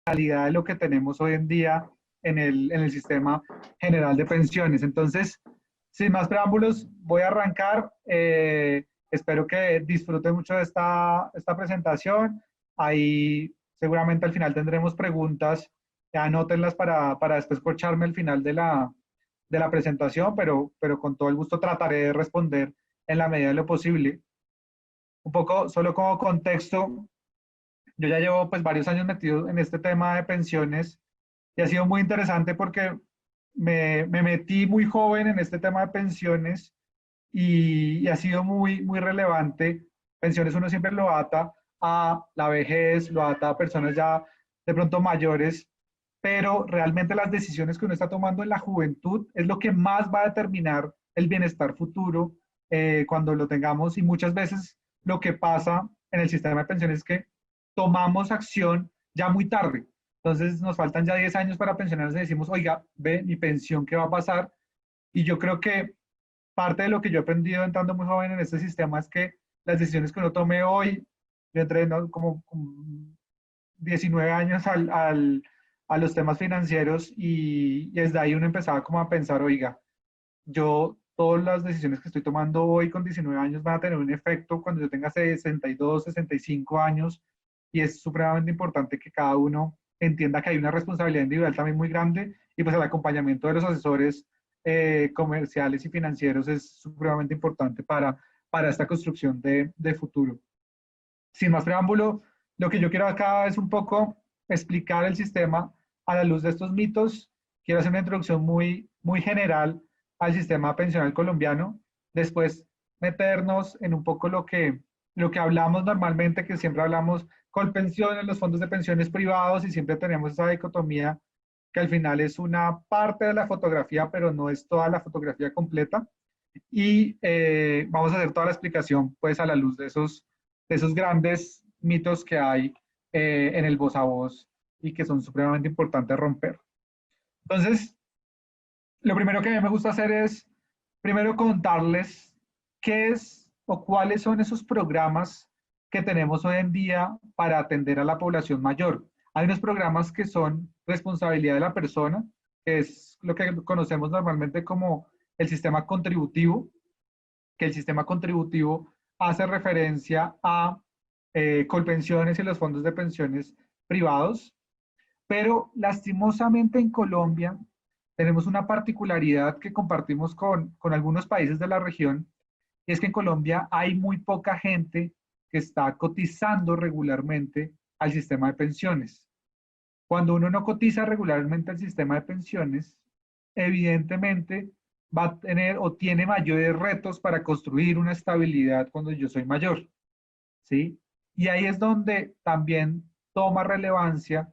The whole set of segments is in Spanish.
realidad de lo que tenemos hoy en día en el sistema general de pensiones. Entonces, sin más preámbulos, voy a arrancar. Espero que disfruten mucho de esta presentación. Ahí seguramente al final tendremos preguntas. Anótenlas para después corcharme al final de la presentación, pero con todo el gusto trataré de responder en la medida de lo posible. Un poco, solo como contexto, yo ya llevo pues varios años metido en este tema de pensiones y ha sido muy interesante porque me metí muy joven en este tema de pensiones y ha sido muy relevante. Pensiones uno siempre lo ata a la vejez, lo ata a personas ya de pronto mayores, pero realmente las decisiones que uno está tomando en la juventud es lo que más va a determinar el bienestar futuro cuando lo tengamos, y muchas veces lo que pasa en el sistema de pensiones es que tomamos acción ya muy tarde. Entonces nos faltan ya 10 años para pensionarnos y decimos, oiga, ve mi pensión, ¿qué va a pasar? Y yo creo que parte de lo que yo he aprendido entrando muy joven en este sistema es que las decisiones que uno tome hoy, yo entré ¿no? como 19 años a los temas financieros y desde ahí uno empezaba como a pensar, oiga, yo todas las decisiones que estoy tomando hoy con 19 años van a tener un efecto cuando yo tenga 62, 65 años, y es supremamente importante que cada uno entienda que hay una responsabilidad individual también muy grande, y pues el acompañamiento de los asesores comerciales y financieros es supremamente importante para esta construcción de futuro. Sin más preámbulo, lo que yo quiero acá es un poco explicar el sistema a la luz de estos mitos. Quiero hacer una introducción muy general al sistema pensional colombiano, después meternos en un poco lo que hablamos normalmente, que siempre hablamos Colpensiones, los fondos de pensiones privados, y siempre tenemos esa dicotomía que al final es una parte de la fotografía, pero no es toda la fotografía completa. Y vamos a hacer toda la explicación pues a la luz de esos grandes mitos que hay en el voz a voz y que son supremamente importantes romper. Entonces, lo primero que a mí me gusta hacer es, primero, contarles qué es o cuáles son esos programas que tenemos hoy en día para atender a la población mayor. Hay unos programas que son responsabilidad de la persona, que es lo que conocemos normalmente como el sistema contributivo, que el sistema contributivo hace referencia a Colpensiones y los fondos de pensiones privados, pero lastimosamente en Colombia tenemos una particularidad que compartimos con algunos países de la región, y es que en Colombia hay muy poca gente que está cotizando regularmente al sistema de pensiones. Cuando uno no cotiza regularmente al sistema de pensiones, evidentemente va a tener o tiene mayores retos para construir una estabilidad cuando yo soy mayor, ¿sí? Y ahí es donde también toma relevancia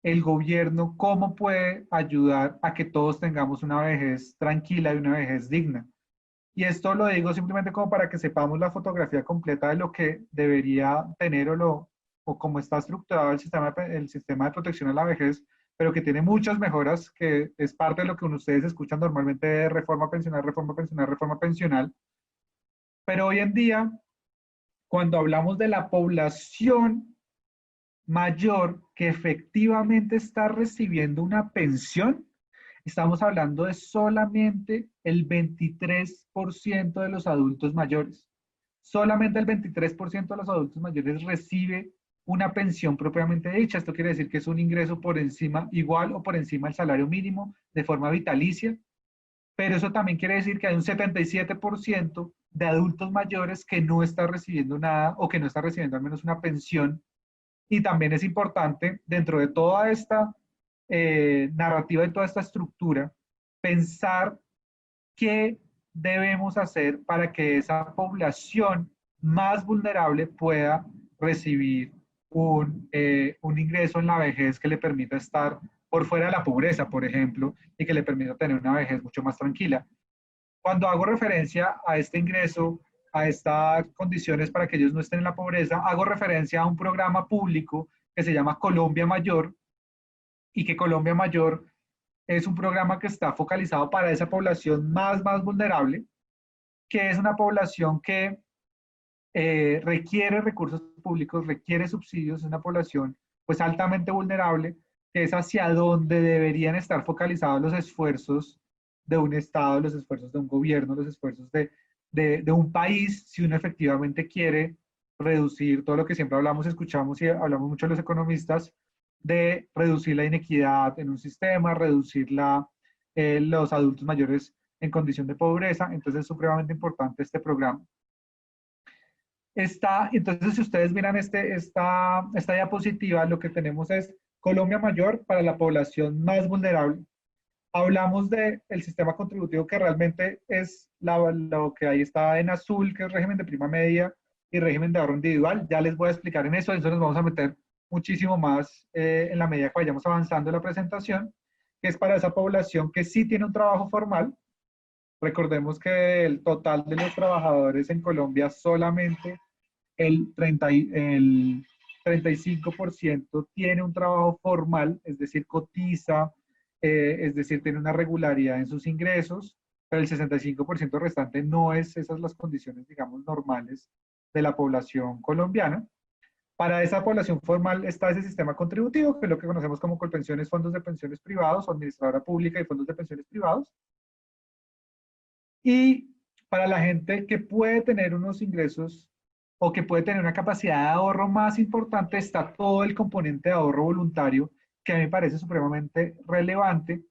el gobierno, cómo puede ayudar a que todos tengamos una vejez tranquila y una vejez digna. Y esto lo digo simplemente como para que sepamos la fotografía completa de lo que debería tener o cómo está estructurado el sistema de protección a la vejez, pero que tiene muchas mejoras, que es parte de lo que ustedes escuchan normalmente de reforma pensional, reforma pensional, reforma pensional. Pero hoy en día, cuando hablamos de la población mayor que efectivamente está recibiendo una pensión, estamos hablando de solamente el 23% de los adultos mayores. Solamente el 23% de los adultos mayores recibe una pensión propiamente dicha. Esto quiere decir que es un ingreso por encima, igual o por encima del salario mínimo de forma vitalicia, pero eso también quiere decir que hay un 77% de adultos mayores que no está recibiendo nada, o que no está recibiendo al menos una pensión. Y también es importante, dentro de toda esta narrativa y toda esta estructura, pensar qué debemos hacer para que esa población más vulnerable pueda recibir un ingreso en la vejez que le permita estar por fuera de la pobreza, por ejemplo, y que le permita tener una vejez mucho más tranquila. Cuando hago referencia a este ingreso, a estas condiciones para que ellos no estén en la pobreza, hago referencia a un programa público que se llama Colombia Mayor, y que Colombia Mayor es un programa que está focalizado para esa población más vulnerable, que es una población que requiere recursos públicos, requiere subsidios, es una población pues altamente vulnerable, que es hacia dónde deberían estar focalizados los esfuerzos de un Estado, los esfuerzos de un gobierno, los esfuerzos de un país, si uno efectivamente quiere reducir todo lo que siempre hablamos, escuchamos y hablamos mucho los economistas, de reducir la inequidad en un sistema, reducir los adultos mayores en condición de pobreza. Entonces es supremamente importante este programa. Entonces, si ustedes miran esta diapositiva, lo que tenemos es Colombia Mayor para la población más vulnerable. Hablamos del sistema contributivo que realmente es lo que ahí está en azul, que es régimen de prima media y régimen de ahorro individual. Ya les voy a explicar en eso nos vamos a meter muchísimo más en la medida que vayamos avanzando en la presentación, que es para esa población que sí tiene un trabajo formal. Recordemos que el total de los trabajadores en Colombia solamente el 35% tiene un trabajo formal, es decir, cotiza, es decir, tiene una regularidad en sus ingresos, pero el 65% restante no es esas las condiciones, digamos, normales de la población colombiana. Para esa población formal está ese sistema contributivo, que es lo que conocemos como Colpensiones, fondos de pensiones privados, o administradora pública y fondos de pensiones privados. Y para la gente que puede tener unos ingresos o que puede tener una capacidad de ahorro más importante, está todo el componente de ahorro voluntario, que a mí me parece supremamente relevante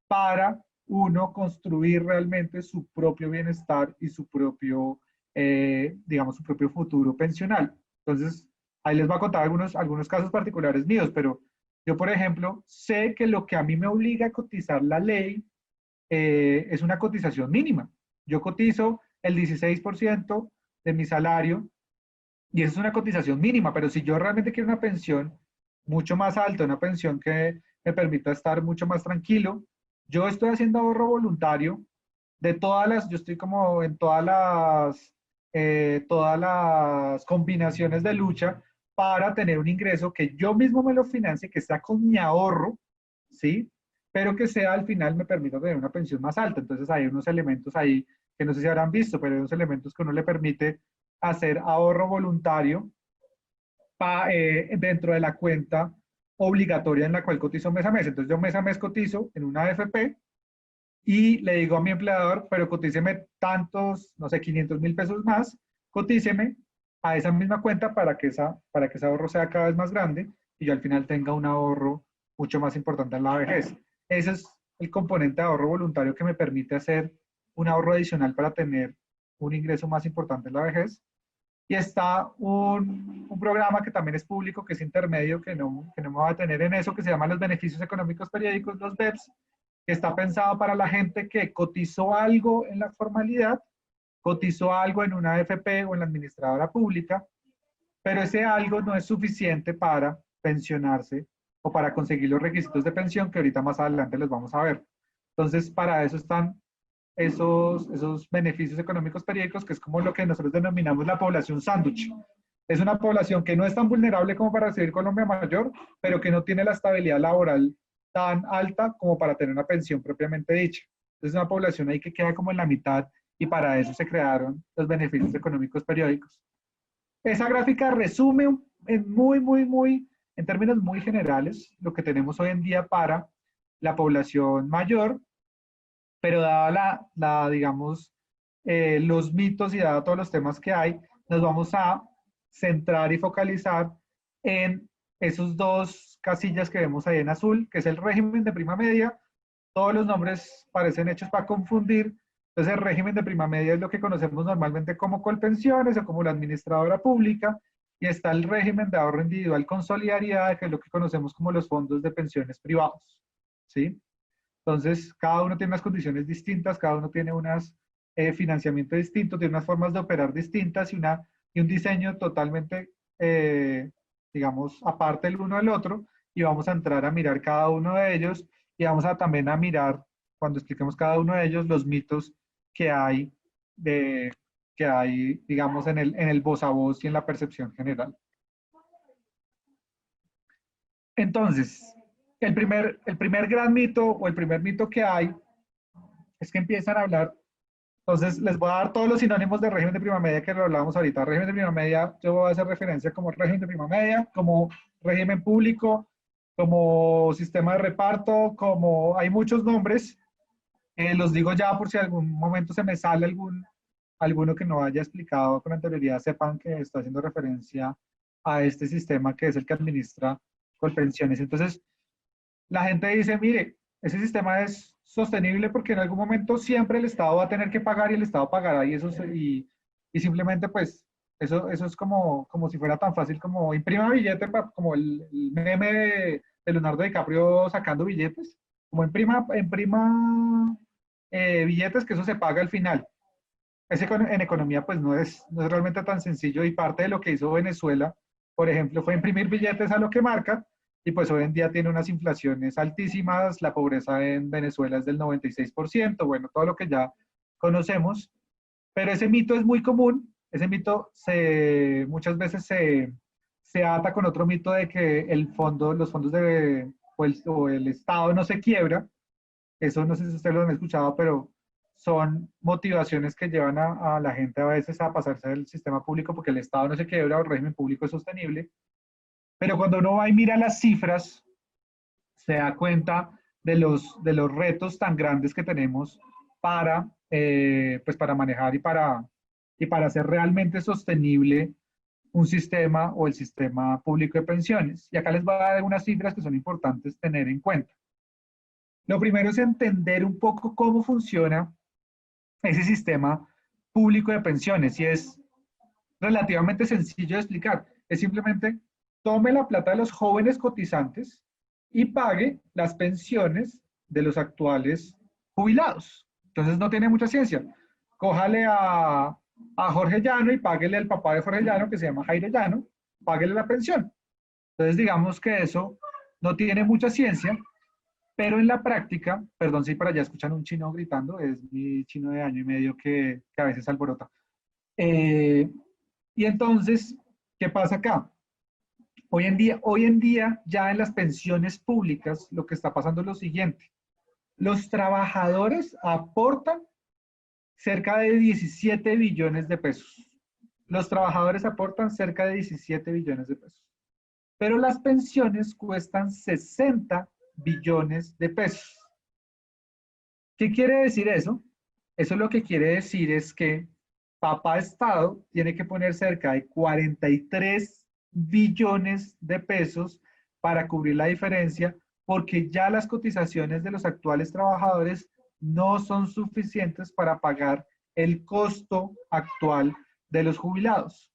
para uno construir realmente su propio bienestar y su propio, digamos, su propio futuro pensional. Entonces, ahí les voy a contar algunos casos particulares míos, pero yo, por ejemplo, sé que lo que a mí me obliga a cotizar la ley es una cotización mínima. Yo cotizo el 16% de mi salario y esa es una cotización mínima, pero si yo realmente quiero una pensión mucho más alta, una pensión que me permita estar mucho más tranquilo, yo estoy haciendo ahorro voluntario yo estoy como en todas las combinaciones de lucha para tener un ingreso que yo mismo me lo financie, que sea con mi ahorro, ¿sí? Pero que sea al final me permita tener una pensión más alta. Entonces hay unos elementos ahí que no sé si habrán visto, pero hay unos elementos que uno le permite hacer ahorro voluntario dentro de la cuenta obligatoria en la cual cotizo mes a mes. Entonces yo mes a mes cotizo en una AFP y le digo a mi empleador, pero cotíceme tantos, no sé, 500.000 pesos más, cotíceme a esa misma cuenta para que ese ahorro sea cada vez más grande y yo al final tenga un ahorro mucho más importante en la vejez. Ese es el componente de ahorro voluntario que me permite hacer un ahorro adicional para tener un ingreso más importante en la vejez. Y está un programa que también es público, que es intermedio, que no me va a tener en eso, que se llama los beneficios económicos periódicos, los BEPS, que está pensado para la gente que cotizó algo en la formalidad, cotizó algo en una AFP o en la administradora pública, pero ese algo no es suficiente para pensionarse o para conseguir los requisitos de pensión que ahorita más adelante les vamos a ver. Entonces, para eso están esos beneficios económicos periódicos, que es como lo que nosotros denominamos la población sándwich. Es una población que no es tan vulnerable como para recibir Colombia Mayor, pero que no tiene la estabilidad laboral tan alta como para tener una pensión propiamente dicha. Entonces, es una población ahí que queda como en la mitad y para eso se crearon los beneficios económicos periódicos. Esa gráfica resume en términos muy generales, lo que tenemos hoy en día para la población mayor, pero dada digamos, los mitos y dado todos los temas que hay, nos vamos a centrar y focalizar en esos dos casillas que vemos ahí en azul, que es el régimen de prima media. Todos los nombres parecen hechos para confundir. Entonces, el régimen de prima media es lo que conocemos normalmente como Colpensiones o como la administradora pública, y está el régimen de ahorro individual con solidaridad, que es lo que conocemos como los fondos de pensiones privados, ¿sí? Entonces, cada uno tiene unas condiciones distintas, cada uno tiene unos financiamientos distintos, tiene unas formas de operar distintas y un diseño totalmente, digamos, aparte el uno del otro, y vamos a entrar a mirar cada uno de ellos y vamos a también a mirar, cuando expliquemos cada uno de ellos, los mitos que hay, digamos, en el voz a voz y en la percepción general. Entonces, el primer gran mito o el primer mito que hay es que empiezan a hablar. Entonces, les voy a dar todos los sinónimos de régimen de prima media que lo hablábamos ahorita. Régimen de prima media, yo voy a hacer referencia como régimen de prima media, como régimen público, como sistema de reparto, como hay muchos nombres. Los digo ya por si algún momento se me sale alguno que no haya explicado con anterioridad, sepan que estoy haciendo referencia a este sistema que es el que administra Colpensiones. Entonces, la gente dice, mire, ese sistema es sostenible porque en algún momento siempre el Estado va a tener que pagar y el Estado pagará y simplemente pues eso es como si fuera tan fácil como imprima billete, como el meme de Leonardo DiCaprio sacando billetes, como imprima billetes que eso se paga al final. En economía pues no es realmente tan sencillo y parte de lo que hizo Venezuela, por ejemplo, fue imprimir billetes a lo que marca y pues hoy en día tiene unas inflaciones altísimas, la pobreza en Venezuela es del 96%, bueno, todo lo que ya conocemos, pero ese mito es muy común, ese mito muchas veces se ata con otro mito de que los fondos o el Estado no se quiebra, eso no sé si ustedes lo han escuchado, pero son motivaciones que llevan a la gente a veces a pasarse del sistema público porque el Estado no se quiebra o el régimen público es sostenible. Pero cuando uno va y mira las cifras, se da cuenta de los retos tan grandes que tenemos para manejar y para hacer realmente sostenible un sistema o el sistema público de pensiones. Y acá les voy a dar algunas cifras que son importantes tener en cuenta. Lo primero es entender un poco cómo funciona ese sistema público de pensiones y es relativamente sencillo de explicar. Es simplemente tome la plata de los jóvenes cotizantes y pague las pensiones de los actuales jubilados. Entonces no tiene mucha ciencia. Cójale a Jorge Llano y páguele al papá de Jorge Llano, que se llama Jairo Llano, páguele la pensión. Entonces digamos que eso no tiene mucha ciencia, pero en la práctica, perdón si para allá escuchan un chino gritando, es mi chino de año y medio que a veces alborota. Eh, y entonces, ¿qué pasa acá? Hoy en día, ya en las pensiones públicas, lo que está pasando es lo siguiente. Los trabajadores aportan cerca de 17 billones de pesos. Los trabajadores aportan cerca de 17 billones de pesos. Pero las pensiones cuestan 60 billones de pesos. ¿Qué quiere decir eso? Eso lo que quiere decir es que Papá Estado tiene que poner cerca de 43 billones de pesos para cubrir la diferencia, porque ya las cotizaciones de los actuales trabajadores no son suficientes para pagar el costo actual de los jubilados.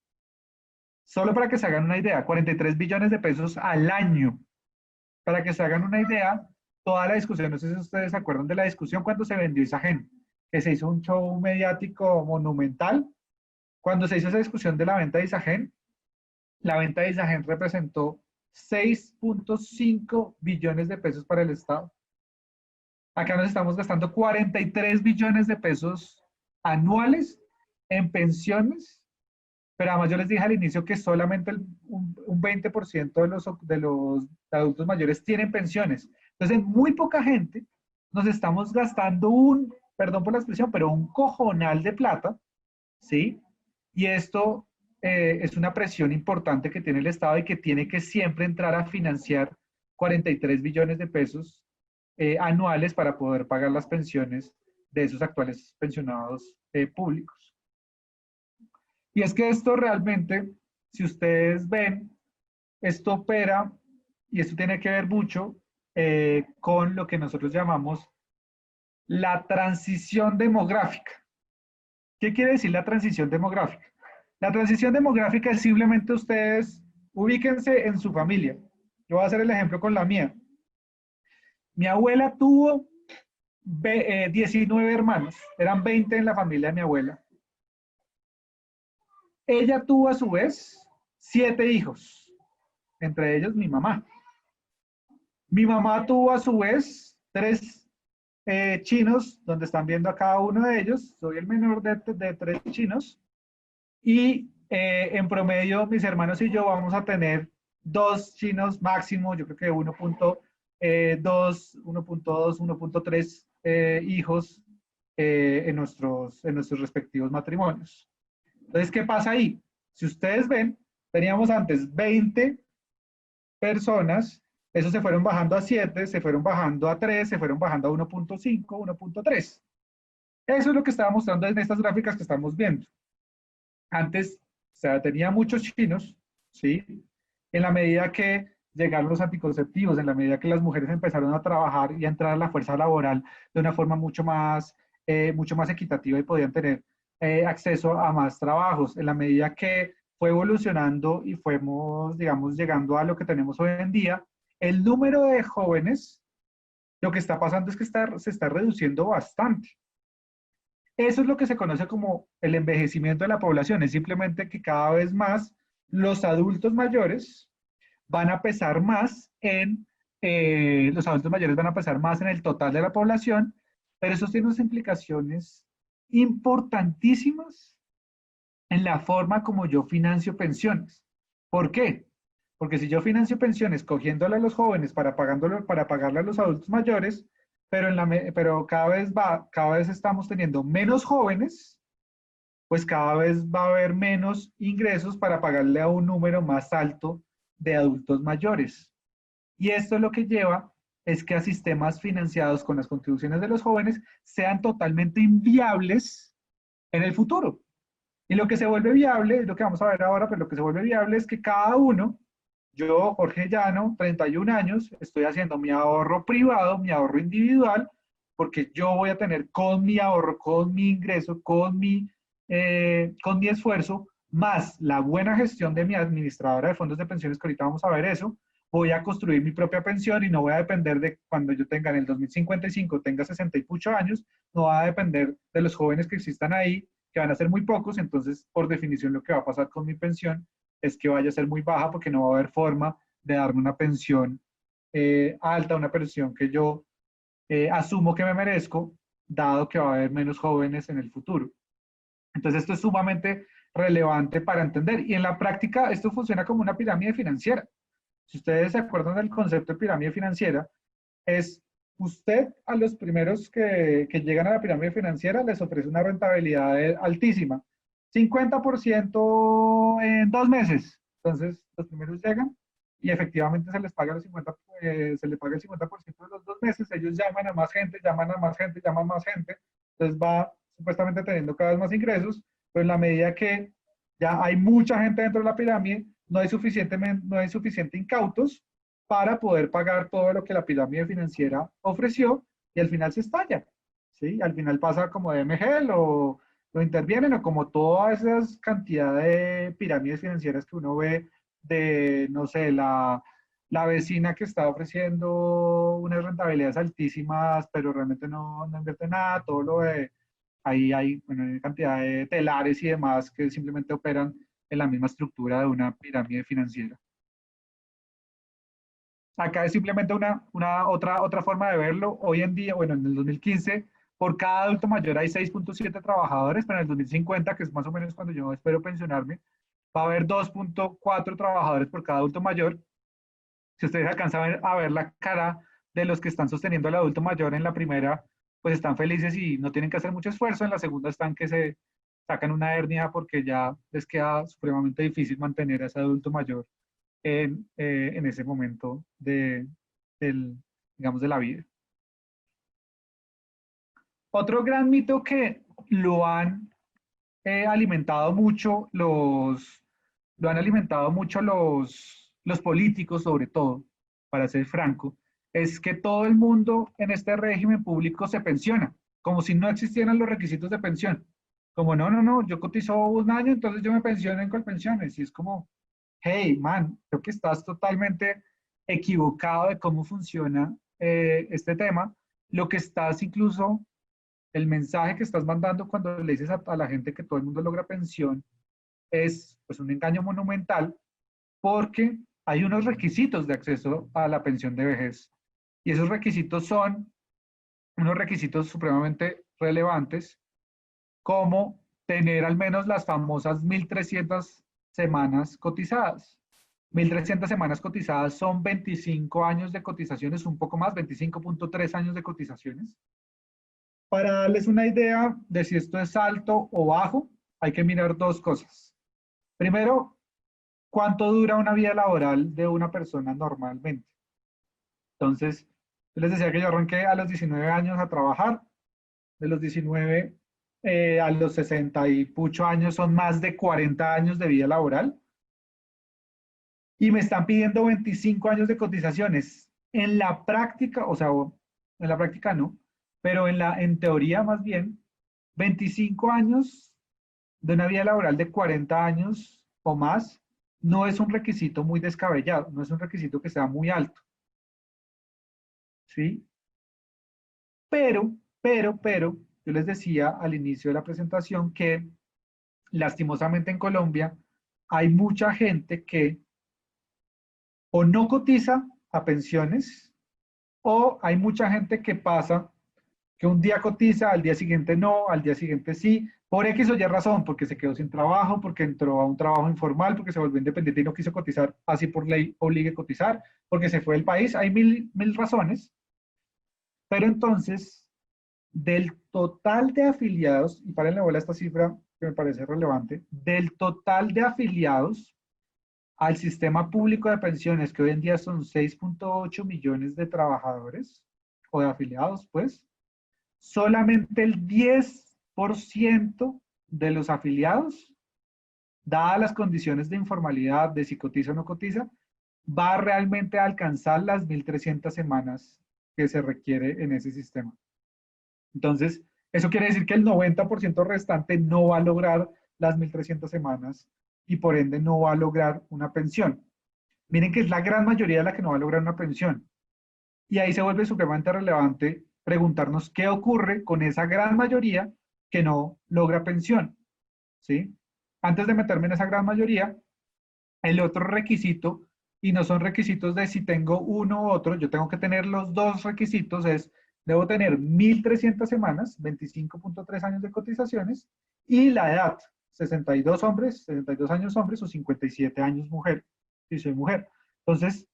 Solo para que se hagan una idea, 43 billones de pesos al año. Para que se hagan una idea, toda la discusión, no sé si ustedes se acuerdan de la discusión cuando se vendió Isagen, que se hizo un show mediático monumental. Cuando se hizo esa discusión de la venta de Isagen, la venta de Isagen representó 6.5 billones de pesos para el Estado. Acá nos estamos gastando 43 billones de pesos anuales en pensiones, pero además yo les dije al inicio que solamente un 20% de los adultos mayores tienen pensiones. Entonces, muy poca gente nos estamos gastando perdón por la expresión, pero un cojonal de plata, ¿sí? Y esto es una presión importante que tiene el Estado y que tiene que siempre entrar a financiar 43 billones de pesos anuales para poder pagar las pensiones de esos actuales pensionados públicos. Y es que esto realmente, si ustedes ven, esto opera y esto tiene que ver mucho con lo que nosotros llamamos la transición demográfica. ¿Qué quiere decir la transición demográfica? La transición demográfica es simplemente ustedes ubíquense en su familia. Yo voy a hacer el ejemplo con la mía. Mi abuela tuvo 19 hermanos, eran 20 en la familia de mi abuela. Ella tuvo a su vez 7 hijos, entre ellos mi mamá. Mi mamá tuvo a su vez 3 chinos, donde están viendo a cada uno de ellos. Soy el menor de 3 chinos. Y en promedio, mis hermanos y yo vamos a tener 2 chinos máximo, yo creo que 1.2, 1.3 hijos en nuestros respectivos matrimonios. Entonces, ¿qué pasa ahí? Si ustedes ven, teníamos antes 20 personas Esos se fueron bajando a 7, se fueron bajando a 3, se fueron bajando a 1.5, 1.3. Eso es lo que estaba mostrando en estas gráficas que estamos viendo. Antes, o sea, tenía muchos chinos, ¿sí? En la medida que llegaron los anticonceptivos, en la medida que las mujeres empezaron a trabajar y a entrar a la fuerza laboral de una forma mucho más equitativa y podían tener acceso a más trabajos, en la medida que fue evolucionando y fuimos, digamos, llegando a lo que tenemos hoy en día, el número de jóvenes, lo que está pasando es que se está reduciendo bastante. Eso es lo que se conoce como el envejecimiento de la población, es simplemente que cada vez más los adultos mayores van a pesar más los adultos mayores van a pesar más en el total de la población, pero eso tiene unas implicaciones importantísimas en la forma como yo financio pensiones. ¿Por qué? Porque si yo financio pensiones cogiéndole a los jóvenes para pagarle a los adultos mayores, pero cada vez estamos teniendo menos jóvenes, pues cada vez va a haber menos ingresos para pagarle a un número más alto de adultos mayores. Y esto lo que lleva es que a sistemas financiados con las contribuciones de los jóvenes sean totalmente inviables en el futuro. Y lo que se vuelve viable, es lo que vamos a ver ahora, pero lo que se vuelve viable es que cada uno, yo, Jorge Llano, 31 años, estoy haciendo mi ahorro privado, mi ahorro individual, porque yo voy a tener con mi ahorro, con mi ingreso, con mi esfuerzo, más la buena gestión de mi administradora de fondos de pensiones, que ahorita vamos a ver eso, voy a construir mi propia pensión y no voy a depender de cuando yo tenga en el 2055, tenga 60 y muchos años, no va a depender de los jóvenes que existan ahí, que van a ser muy pocos, entonces por definición lo que va a pasar con mi pensión es que vaya a ser muy baja porque no va a haber forma de darme una pensión alta, una pensión que yo asumo que me merezco, dado que va a haber menos jóvenes en el futuro. Entonces esto es sumamente relevante para entender. Y en la práctica esto funciona como una pirámide financiera. Si ustedes se acuerdan del concepto de pirámide financiera, es usted a los primeros que llegan a la pirámide financiera les ofrece una rentabilidad altísima. 50% en 2 meses. Entonces, los primeros llegan y efectivamente se les paga se les paga el 50% de los 2 meses. Ellos llaman a más gente, llaman a más gente, llaman a más gente. Entonces va supuestamente teniendo cada vez más ingresos, pero en la medida que ya hay mucha gente dentro de la pirámide, no hay suficiente incautos para poder pagar todo lo que la pirámide financiera ofreció y al final se estalla. ¿Sí? Al final pasa como de MG, lo intervienen o como todas esas cantidades de pirámides financieras que uno ve de, no sé, la vecina que está ofreciendo unas rentabilidades altísimas, pero realmente no invierte nada, todo lo de, ahí hay, bueno, hay cantidad de telares y demás que simplemente operan en la misma estructura de una pirámide financiera. Acá es simplemente otra forma de verlo. Hoy en día, bueno, en el 2015, por cada adulto mayor hay 6.7 trabajadores, pero en el 2050, que es más o menos cuando yo espero pensionarme, va a haber 2.4 trabajadores por cada adulto mayor. Si ustedes alcanzan a ver la cara de los que están sosteniendo al adulto mayor en la primera, pues están felices y no tienen que hacer mucho esfuerzo. En la segunda están que se sacan una hernia porque ya les queda supremamente difícil mantener a ese adulto mayor en ese momento digamos, de la vida. Otro gran mito que lo han alimentado mucho lo han alimentado mucho los políticos, sobre todo, para ser franco, es que todo el mundo en este régimen público se pensiona, como si no existieran los requisitos de pensión. Como no, yo cotizo un año, entonces yo me pensiono en Colpensiones. Y es como, hey, man, creo que estás totalmente equivocado de cómo funciona este tema. Lo que estás incluso, el mensaje que estás mandando cuando le dices a la gente que todo el mundo logra pensión es pues un engaño monumental porque hay unos requisitos de acceso a la pensión de vejez. Y esos requisitos son unos requisitos supremamente relevantes como tener al menos las famosas 1.300 semanas cotizadas. 1.300 semanas cotizadas son 25 años de cotizaciones, un poco más, 25.3 años de cotizaciones. Para darles una idea de si esto es alto o bajo, hay que mirar dos cosas. Primero, ¿cuánto dura una vida laboral de una persona normalmente? Entonces, yo les decía que yo arranqué a los 19 años a trabajar, de los 19 a los 60 y pucho años son más de 40 años de vida laboral y me están pidiendo 25 años de cotizaciones. En la práctica, o sea, en la práctica no, pero en teoría más bien, 25 años de una vida laboral de 40 años o más no es un requisito muy descabellado, no es un requisito que sea muy alto, ¿sí? Pero, yo les decía al inicio de la presentación que lastimosamente en Colombia hay mucha gente que o no cotiza a pensiones o hay mucha gente que pasa que un día cotiza, al día siguiente no, al día siguiente sí, por X o Y razón, porque se quedó sin trabajo, porque entró a un trabajo informal, porque se volvió independiente y no quiso cotizar, así por ley obligue a cotizar, porque se fue del país, hay mil razones, pero entonces, del total de afiliados, y párenle bola a esta cifra que me parece relevante, del total de afiliados al sistema público de pensiones, que hoy en día son 6.8 millones de trabajadores o de afiliados, pues, solamente el 10% de los afiliados, dadas las condiciones de informalidad, de si cotiza o no cotiza, va realmente a alcanzar las 1.300 semanas que se requiere en ese sistema. Entonces, eso quiere decir que el 90% restante no va a lograr las 1.300 semanas y por ende no va a lograr una pensión. Miren que es la gran mayoría la que no va a lograr una pensión. Y ahí se vuelve supremamente relevante preguntarnos qué ocurre con esa gran mayoría que no logra pensión. ¿Sí? Antes de meterme en esa gran mayoría, el otro requisito, y no son requisitos de si tengo uno u otro, yo tengo que tener los dos requisitos, es, debo tener 1.300 semanas, 25.3 años de cotizaciones, y la edad, 62 hombres, 62 años hombres o 57 años mujer, si soy mujer. Entonces,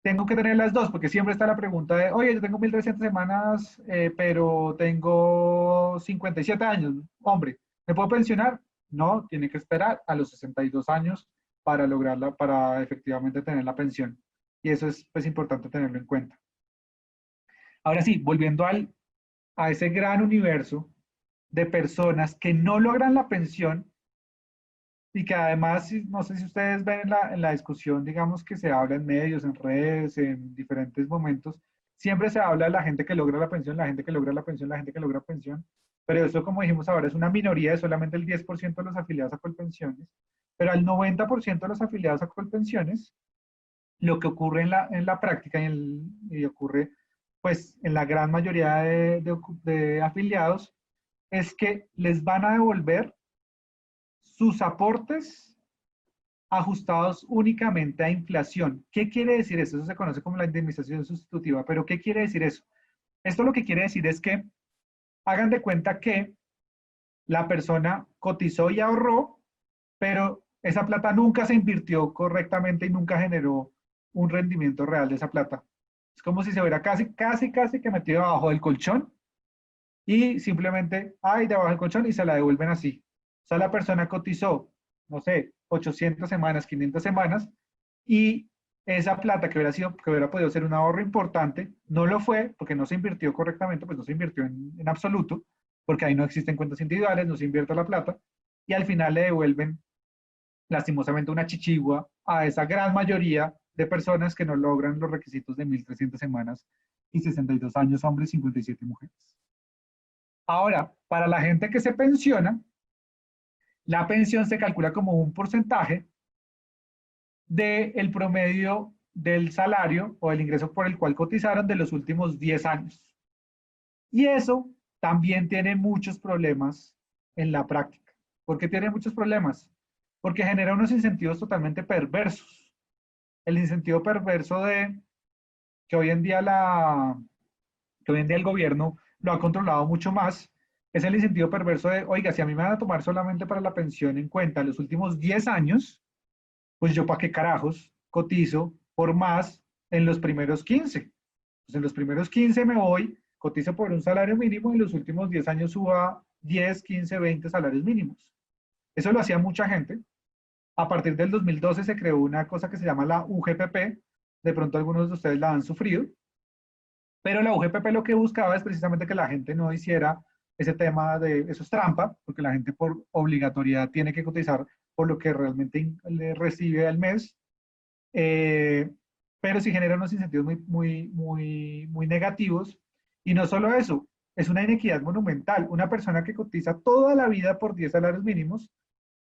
tengo que tener las dos, porque siempre está la pregunta de, oye, yo tengo 1.300 semanas, pero tengo 57 años, hombre, ¿me puedo pensionar? No, tiene que esperar a los 62 años para lograrla, para efectivamente tener la pensión. Y eso es pues importante tenerlo en cuenta. Ahora sí, volviendo a ese gran universo de personas que no logran la pensión y que además, no sé si ustedes ven en la discusión, digamos que se habla en medios, en redes, en diferentes momentos, siempre se habla de la gente que logra la pensión, la gente que logra la pensión, la gente que logra pensión, pero eso como dijimos ahora es una minoría, de solamente el 10% de los afiliados a Colpensiones, pero al 90% de los afiliados a Colpensiones, lo que ocurre en la práctica y ocurre pues en la gran mayoría de afiliados es que les van a devolver sus aportes ajustados únicamente a inflación. ¿Qué quiere decir eso? Eso se conoce como la indemnización sustitutiva, pero ¿qué quiere decir eso? Esto lo que quiere decir es que hagan de cuenta que la persona cotizó y ahorró, pero esa plata nunca se invirtió correctamente y nunca generó un rendimiento real de esa plata. Es como si se hubiera casi que metido abajo del colchón y simplemente, ay, debajo del colchón y se la devuelven así. O sea, la persona cotizó, no sé, 800 semanas, 500 semanas y esa plata que hubiera podido ser un ahorro importante, no lo fue porque no se invirtió correctamente, pues no se invirtió en absoluto, porque ahí no existen cuentas individuales, no se invierte la plata, y al final le devuelven lastimosamente una chichigua a esa gran mayoría de personas que no logran los requisitos de 1.300 semanas y 62 años hombres, 57 mujeres. Ahora, para la gente que se pensiona, la pensión se calcula como un porcentaje del promedio del salario o el ingreso por el cual cotizaron de los últimos 10 años. Y eso también tiene muchos problemas en la práctica. ¿Por qué tiene muchos problemas? Porque genera unos incentivos totalmente perversos. El incentivo perverso de que hoy en día que hoy en día el gobierno lo ha controlado mucho más, es el incentivo perverso de, oiga, si a mí me van a tomar solamente para la pensión en cuenta los últimos 10 años, pues yo para qué carajos cotizo por más en los primeros 15. Pues en los primeros 15 me voy, cotizo por un salario mínimo y en los últimos 10 años suba 10, 15, 20 salarios mínimos. Eso lo hacía mucha gente. A partir del 2012 se creó una cosa que se llama la UGPP. De pronto algunos de ustedes la han sufrido. Pero la UGPP lo que buscaba es precisamente que la gente no hiciera ese tema de, eso es trampa, porque la gente por obligatoriedad tiene que cotizar por lo que realmente le recibe al mes, eh, pero sí genera unos incentivos muy negativos. Y no solo eso, es una inequidad monumental. Una persona que cotiza toda la vida por 10 salarios mínimos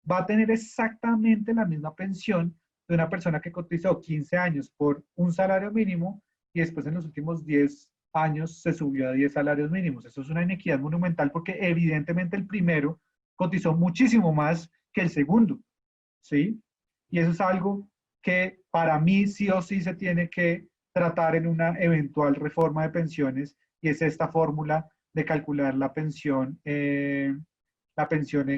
va a tener exactamente la misma pensión de una persona que cotizó 15 años por un salario mínimo y después en los últimos 10 años se subió a 10 salarios mínimos. Eso es una inequidad monumental porque evidentemente el primero cotizó muchísimo más que el segundo, ¿sí? Y eso es algo que para mí sí o sí se tiene que tratar en una eventual reforma de pensiones y es esta fórmula de calcular la pensión en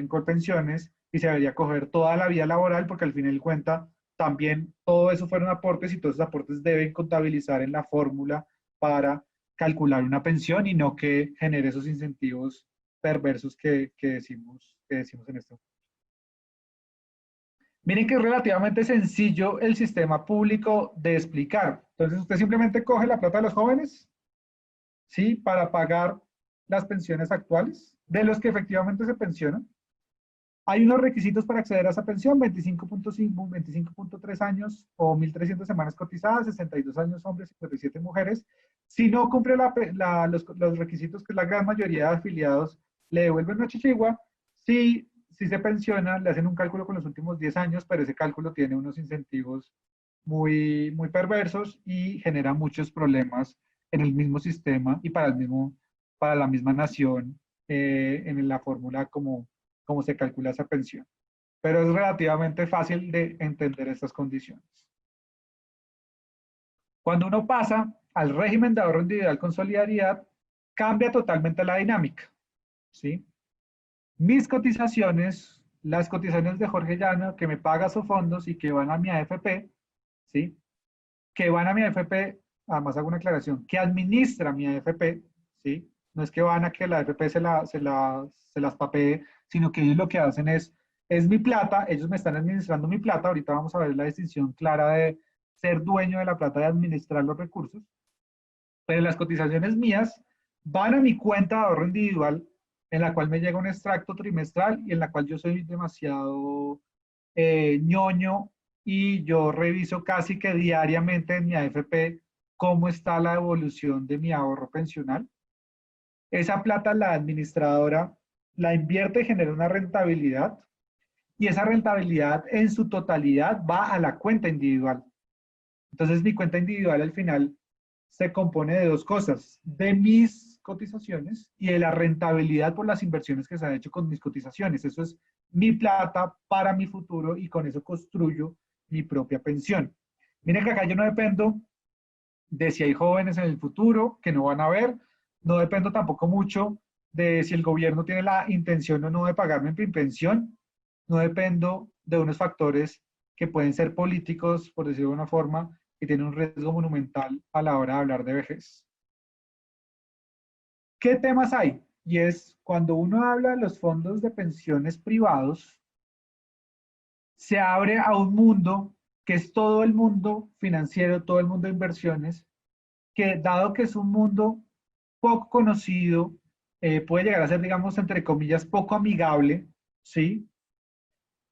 Colpensiones y se debería coger toda la vida laboral porque al final de cuenta también todo eso fueron aportes y todos esos aportes deben contabilizar en la fórmula para calcular una pensión y no que genere esos incentivos perversos que decimos en este momento. Miren que es relativamente sencillo el sistema público de explicar. Entonces usted simplemente coge la plata de los jóvenes, ¿sí? Para pagar las pensiones actuales de los que efectivamente se pensionan. Hay unos requisitos para acceder a esa pensión, 25.5, 25.3 años o 1.300 semanas cotizadas, 62 años hombres, 57 mujeres. Si no cumple los requisitos que la gran mayoría de afiliados le devuelven a Chichigua, si se pensiona, le hacen un cálculo con los últimos 10 años, pero ese cálculo tiene unos incentivos muy perversos y genera muchos problemas en el mismo sistema y para la misma nación en la fórmula como se calcula esa pensión. Pero es relativamente fácil de entender estas condiciones. Cuando uno pasa al régimen de ahorro individual con solidaridad, cambia totalmente la dinámica, ¿sí? Mis cotizaciones, las cotizaciones de Jorge Llano, que me paga sus fondos y que van a mi AFP, ¿sí? Que van a mi AFP, además hago una aclaración, que administra mi AFP, ¿sí? No es que van a que la AFP se las papee, sino que ellos lo que hacen es mi plata, ellos me están administrando mi plata, ahorita vamos a ver la distinción clara de ser dueño de la plata y administrar los recursos, pero las cotizaciones mías van a mi cuenta de ahorro individual, en la cual me llega un extracto trimestral y en la cual yo soy demasiado ñoño y yo reviso casi que diariamente en mi AFP cómo está la evolución de mi ahorro pensional. Esa plata la administradora la invierte y genera una rentabilidad y esa rentabilidad en su totalidad va a la cuenta individual. Entonces mi cuenta individual al final se compone de dos cosas, de mis cotizaciones y de la rentabilidad por las inversiones que se han hecho con mis cotizaciones. Eso es mi plata para mi futuro y con eso construyo mi propia pensión. Miren que acá yo no dependo de si hay jóvenes en el futuro que no van a ver, no dependo tampoco mucho de si el gobierno tiene la intención o no de pagarme mi pensión, no dependo de unos factores que pueden ser políticos, por decirlo de una forma, que tienen un riesgo monumental a la hora de hablar de vejez. ¿Qué temas hay? Y es cuando uno habla de los fondos de pensiones privados, se abre a un mundo que es todo el mundo financiero, todo el mundo de inversiones, que dado que es un mundo poco conocido, puede llegar a ser, digamos, entre comillas, poco amigable, ¿sí?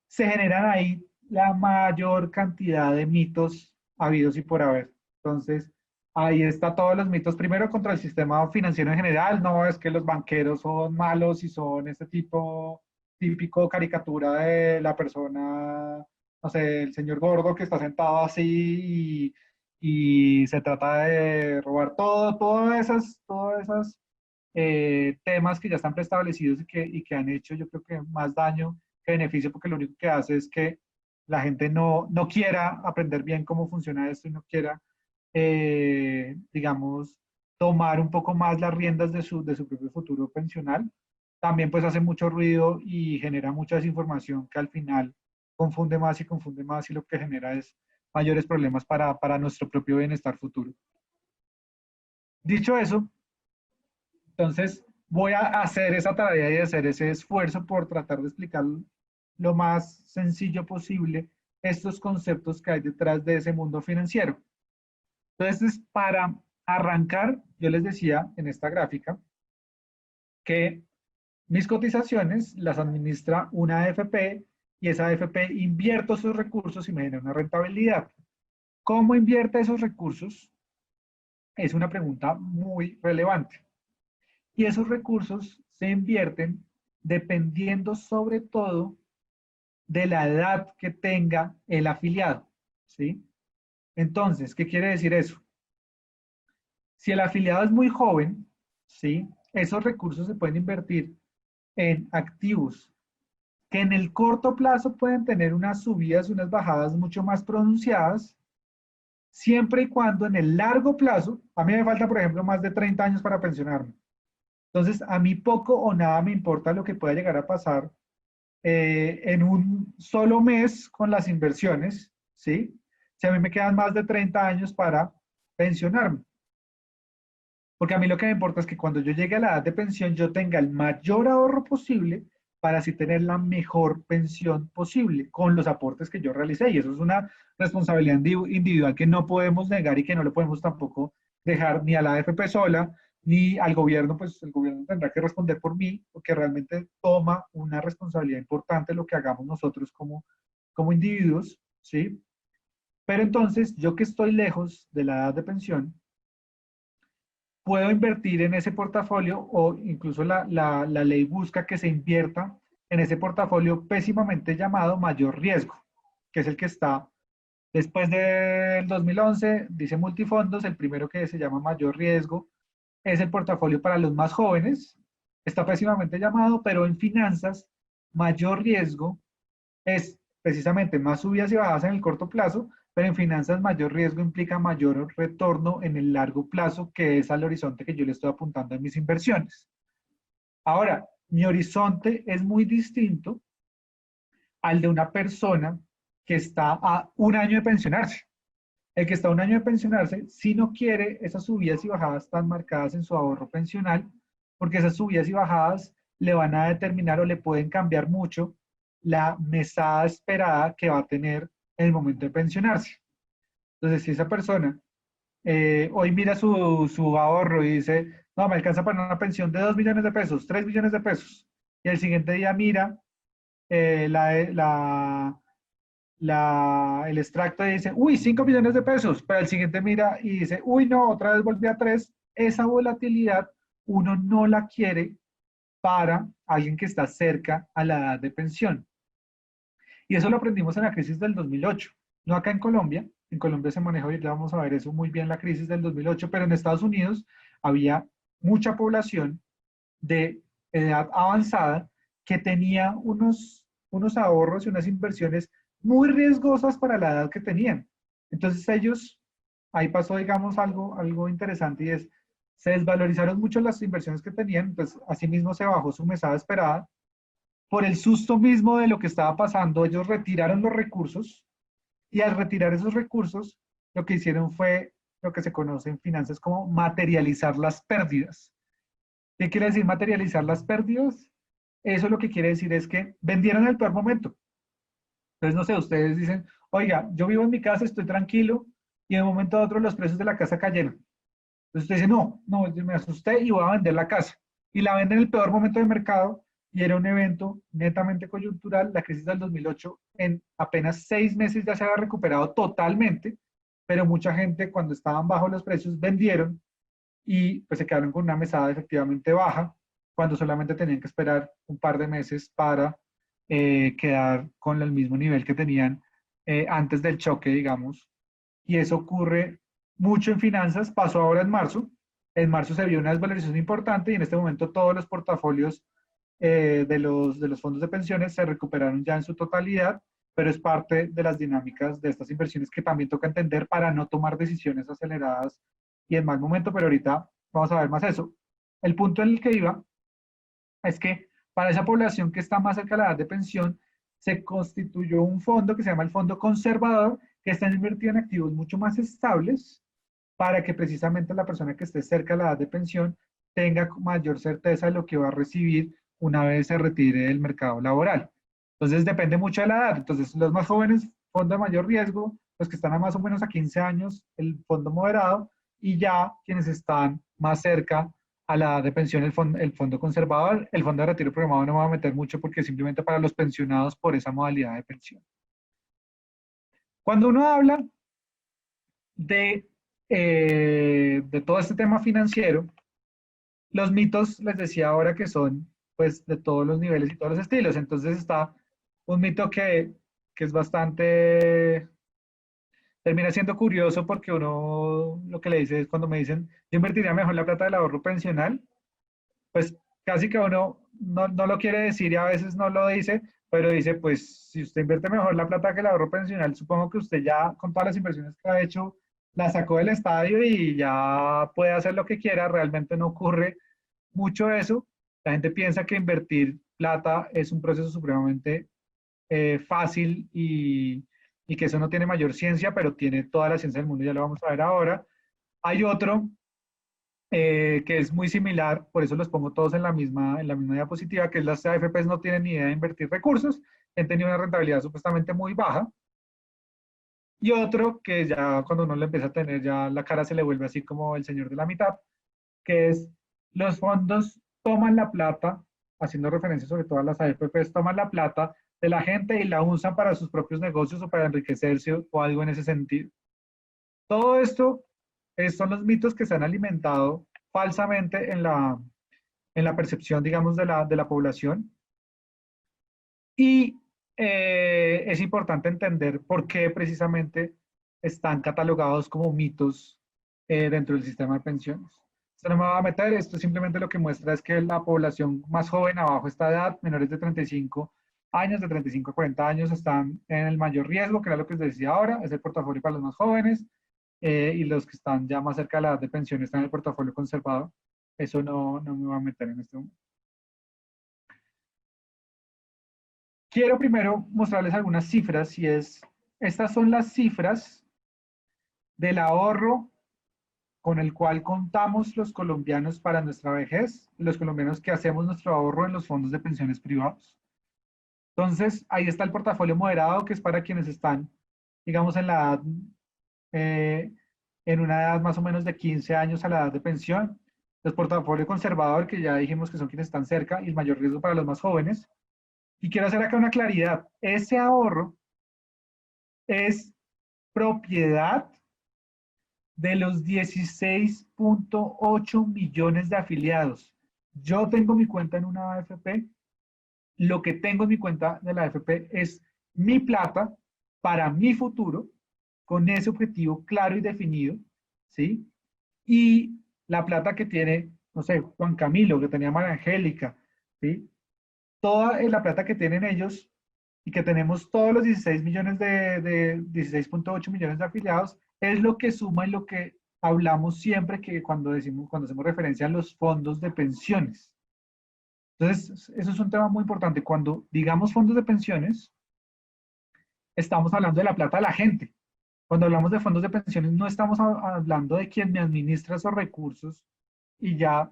Se generan ahí la mayor cantidad de mitos habidos y por haber. Entonces, ahí está todos los mitos. Primero, contra el sistema financiero en general. No es que los banqueros son malos y son este tipo, típico caricatura de la persona, no sé, el señor gordo que está sentado así y se trata de robar todas esas temas que ya están preestablecidos y que han hecho, yo creo que más daño que beneficio, porque lo único que hace es que la gente no quiera aprender bien cómo funciona esto y no quiera, digamos, tomar un poco más las riendas de su propio futuro pensional. También pues hace mucho ruido y genera mucha desinformación que al final confunde más y lo que genera es mayores problemas para nuestro propio bienestar futuro. Dicho eso, entonces, voy a hacer esa tarea y hacer ese esfuerzo por tratar de explicar lo más sencillo posible estos conceptos que hay detrás de ese mundo financiero. Entonces, para Arrancar, yo les decía en esta gráfica que mis cotizaciones las administra una AFP y esa AFP invierto sus recursos y me genera una rentabilidad. ¿Cómo invierte esos recursos? Es una pregunta muy relevante. Y esos recursos se invierten dependiendo sobre todo de la edad que tenga el afiliado, ¿sí? Entonces, ¿qué quiere decir eso? Si el afiliado es muy joven, ¿sí? Esos recursos se pueden invertir en activos que en el corto plazo pueden tener unas subidas y unas bajadas mucho más pronunciadas, siempre y cuando en el largo plazo, a mí me falta, por ejemplo, más de 30 años para pensionarme. Entonces, a mí poco o nada me importa lo que pueda llegar a pasar en un solo mes con las inversiones, ¿sí? Si a mí me quedan más de 30 años para pensionarme. Porque a mí lo que me importa es que cuando yo llegue a la edad de pensión yo tenga el mayor ahorro posible para así tener la mejor pensión posible con los aportes que yo realicé. Y eso es una responsabilidad individual que no podemos negar y que no le podemos tampoco dejar ni a la AFP sola, ni al gobierno, pues el gobierno tendrá que responder por mí, porque realmente toma una responsabilidad importante lo que hagamos nosotros como individuos, ¿sí? Pero entonces, yo que estoy lejos de la edad de pensión, puedo invertir en ese portafolio o incluso la ley busca que se invierta en ese portafolio pésimamente llamado mayor riesgo, que es el que está después del 2011, dice multifondos, el primero que se llama mayor riesgo es el portafolio para los más jóvenes, está pésimamente llamado, pero en finanzas, mayor riesgo es precisamente más subidas y bajadas en el corto plazo, pero en finanzas mayor riesgo implica mayor retorno en el largo plazo, que es al horizonte que yo le estoy apuntando en mis inversiones. Ahora, mi horizonte es muy distinto al de una persona que está a un año de pensionarse. El que está a un año de pensionarse, si no quiere esas subidas y bajadas tan marcadas en su ahorro pensional, porque esas subidas y bajadas le van a determinar o le pueden cambiar mucho la mesada esperada que va a tener en el momento de pensionarse. Entonces, si esa persona hoy mira su ahorro y dice, no, me alcanza para una pensión de 2 millones de pesos, 3 millones de pesos, y el siguiente día mira eh, la, la, el extracto dice, uy, 5 millones de pesos, pero el siguiente mira y dice, uy, no, otra vez volví a 3, esa volatilidad uno no la quiere para alguien que está cerca a la edad de pensión. Y eso lo aprendimos en la crisis del 2008, no acá en Colombia se manejó y ya vamos a ver eso muy bien, la crisis del 2008, pero en Estados Unidos había mucha población de edad avanzada que tenía unos ahorros y unas inversiones muy riesgosas para la edad que tenían. Entonces ellos, ahí pasó, digamos, algo interesante y es, se desvalorizaron mucho las inversiones que tenían, pues asimismo se bajó su mesada esperada. Por el susto mismo de lo que estaba pasando, ellos retiraron los recursos y al retirar esos recursos, lo que hicieron fue lo que se conoce en finanzas como materializar las pérdidas. ¿Qué quiere decir materializar las pérdidas? Eso lo que quiere decir es que vendieron en el peor momento. Entonces, no sé, ustedes dicen, oiga, yo vivo en mi casa, estoy tranquilo, y de un momento a otro los precios de la casa cayeron. Entonces usted dice, no, no, yo me asusté y voy a vender la casa. Y la venden en el peor momento del mercado, y era un evento netamente coyuntural. La crisis del 2008, en apenas 6 meses ya se había recuperado totalmente, pero mucha gente cuando estaban bajos los precios vendieron y pues se quedaron con una mesada efectivamente baja, cuando solamente tenían que esperar un par de meses para quedar con el mismo nivel que tenían antes del choque, digamos. Y eso ocurre mucho en finanzas, pasó ahora en marzo. En marzo se vio una desvalorización importante y en este momento todos los portafolios de los fondos de pensiones se recuperaron ya en su totalidad, pero es parte de las dinámicas de estas inversiones que también toca entender para no tomar decisiones aceleradas y en mal momento, pero ahorita vamos a ver más eso. El punto en el que iba es que para esa población que está más cerca de la edad de pensión, se constituyó un fondo que se llama el Fondo Conservador, que está invertido en activos mucho más estables para que precisamente la persona que esté cerca de la edad de pensión tenga mayor certeza de lo que va a recibir una vez se retire del mercado laboral. Entonces depende mucho de la edad. Entonces los más jóvenes, fondo de mayor riesgo, los que están a más o menos a 15 años, el fondo moderado, y ya quienes están más cerca a la edad de pensión, el fondo conservador, el fondo de retiro programado no me va a meter mucho porque es simplemente para los pensionados por esa modalidad de pensión. Cuando uno habla de todo este tema financiero, los mitos, les decía ahora que son pues de todos los niveles y todos los estilos. Entonces está un mito que es bastante, termina siendo curioso porque uno lo que le dice es cuando me dicen, yo invertiría mejor la plata del ahorro pensional, pues casi que uno no lo quiere decir y a veces no lo dice, pero dice, pues si usted invierte mejor la plata que el ahorro pensional, supongo que usted ya con todas las inversiones que ha hecho, la sacó del estadio y ya puede hacer lo que quiera, realmente no ocurre mucho eso. La gente piensa que invertir plata es un proceso supremamente fácil y que eso no tiene mayor ciencia, pero tiene toda la ciencia del mundo, ya lo vamos a ver ahora. Hay otro que es muy similar, por eso los pongo todos en la misma diapositiva, que es las AFPs no tienen ni idea de invertir recursos, han tenido una rentabilidad supuestamente muy baja. Y otro que ya cuando uno le empieza a tener, ya la cara se le vuelve así como el señor de la mitad, que es los fondos toman la plata, haciendo referencia sobre todo a las AFPs, toman la plata de la gente y la usan para sus propios negocios o para enriquecerse o algo en ese sentido. Todo esto son los mitos que se han alimentado falsamente en la percepción, digamos, de la población. Y es importante entender por qué precisamente están catalogados como mitos dentro del sistema de pensiones. Esto no me va a meter, esto simplemente lo que muestra es que la población más joven, abajo esta edad, menores de 35 años, de 35 a 40 años, están en el mayor riesgo, que era lo que les decía ahora, es el portafolio para los más jóvenes, y los que están ya más cerca de la edad de pensión están en el portafolio conservador. Eso no me va a meter en este momento. Quiero primero mostrarles algunas cifras y estas son las cifras del ahorro con el cual contamos los colombianos para nuestra vejez, los colombianos que hacemos nuestro ahorro en los fondos de pensiones privados. Entonces, ahí está el portafolio moderado, que es para quienes están, digamos, en la edad, eh, en una edad más o menos de 15 años a la edad de pensión. El portafolio conservador, que ya dijimos que son quienes están cerca, y el mayor riesgo para los más jóvenes. Y quiero hacer acá una claridad. Ese ahorro es propiedad de los 16.8 millones de afiliados. Yo tengo mi cuenta en una AFP. Lo que tengo en mi cuenta de la AFP es mi plata para mi futuro, con ese objetivo claro y definido, ¿sí? Y la plata que tiene, no sé, Juan Camilo, que tenía María Angélica, ¿sí? Toda la plata que tienen ellos y que tenemos todos los 16 millones de 16.8 millones de afiliados, es lo que suma y lo que hablamos siempre que cuando decimos, cuando hacemos referencia a los fondos de pensiones. Entonces, eso es un tema muy importante. Cuando digamos fondos de pensiones, estamos hablando de la plata de la gente. Cuando hablamos de fondos de pensiones, no estamos hablando de quien me administra esos recursos y ya,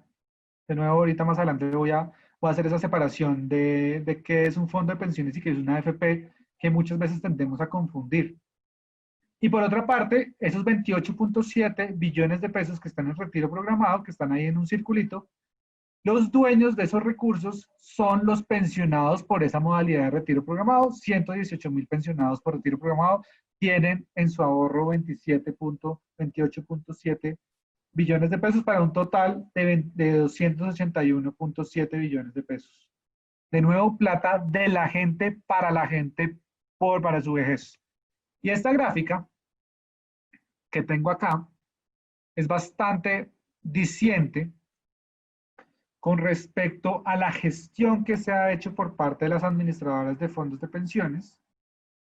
de nuevo, ahorita más adelante voy a hacer esa separación de qué es un fondo de pensiones y qué es una AFP, que muchas veces tendemos a confundir. Y por otra parte, esos 28.7 billones de pesos que están en retiro programado, que están ahí en un circulito, los dueños de esos recursos son los pensionados por esa modalidad de retiro programado. 118.000 pensionados por retiro programado tienen en su ahorro 28.7 billones de pesos para un total de 281.7 billones de pesos. De nuevo, plata de la gente para la gente para su vejez. Y esta gráfica que tengo acá es bastante diciente con respecto a la gestión que se ha hecho por parte de las administradoras de fondos de pensiones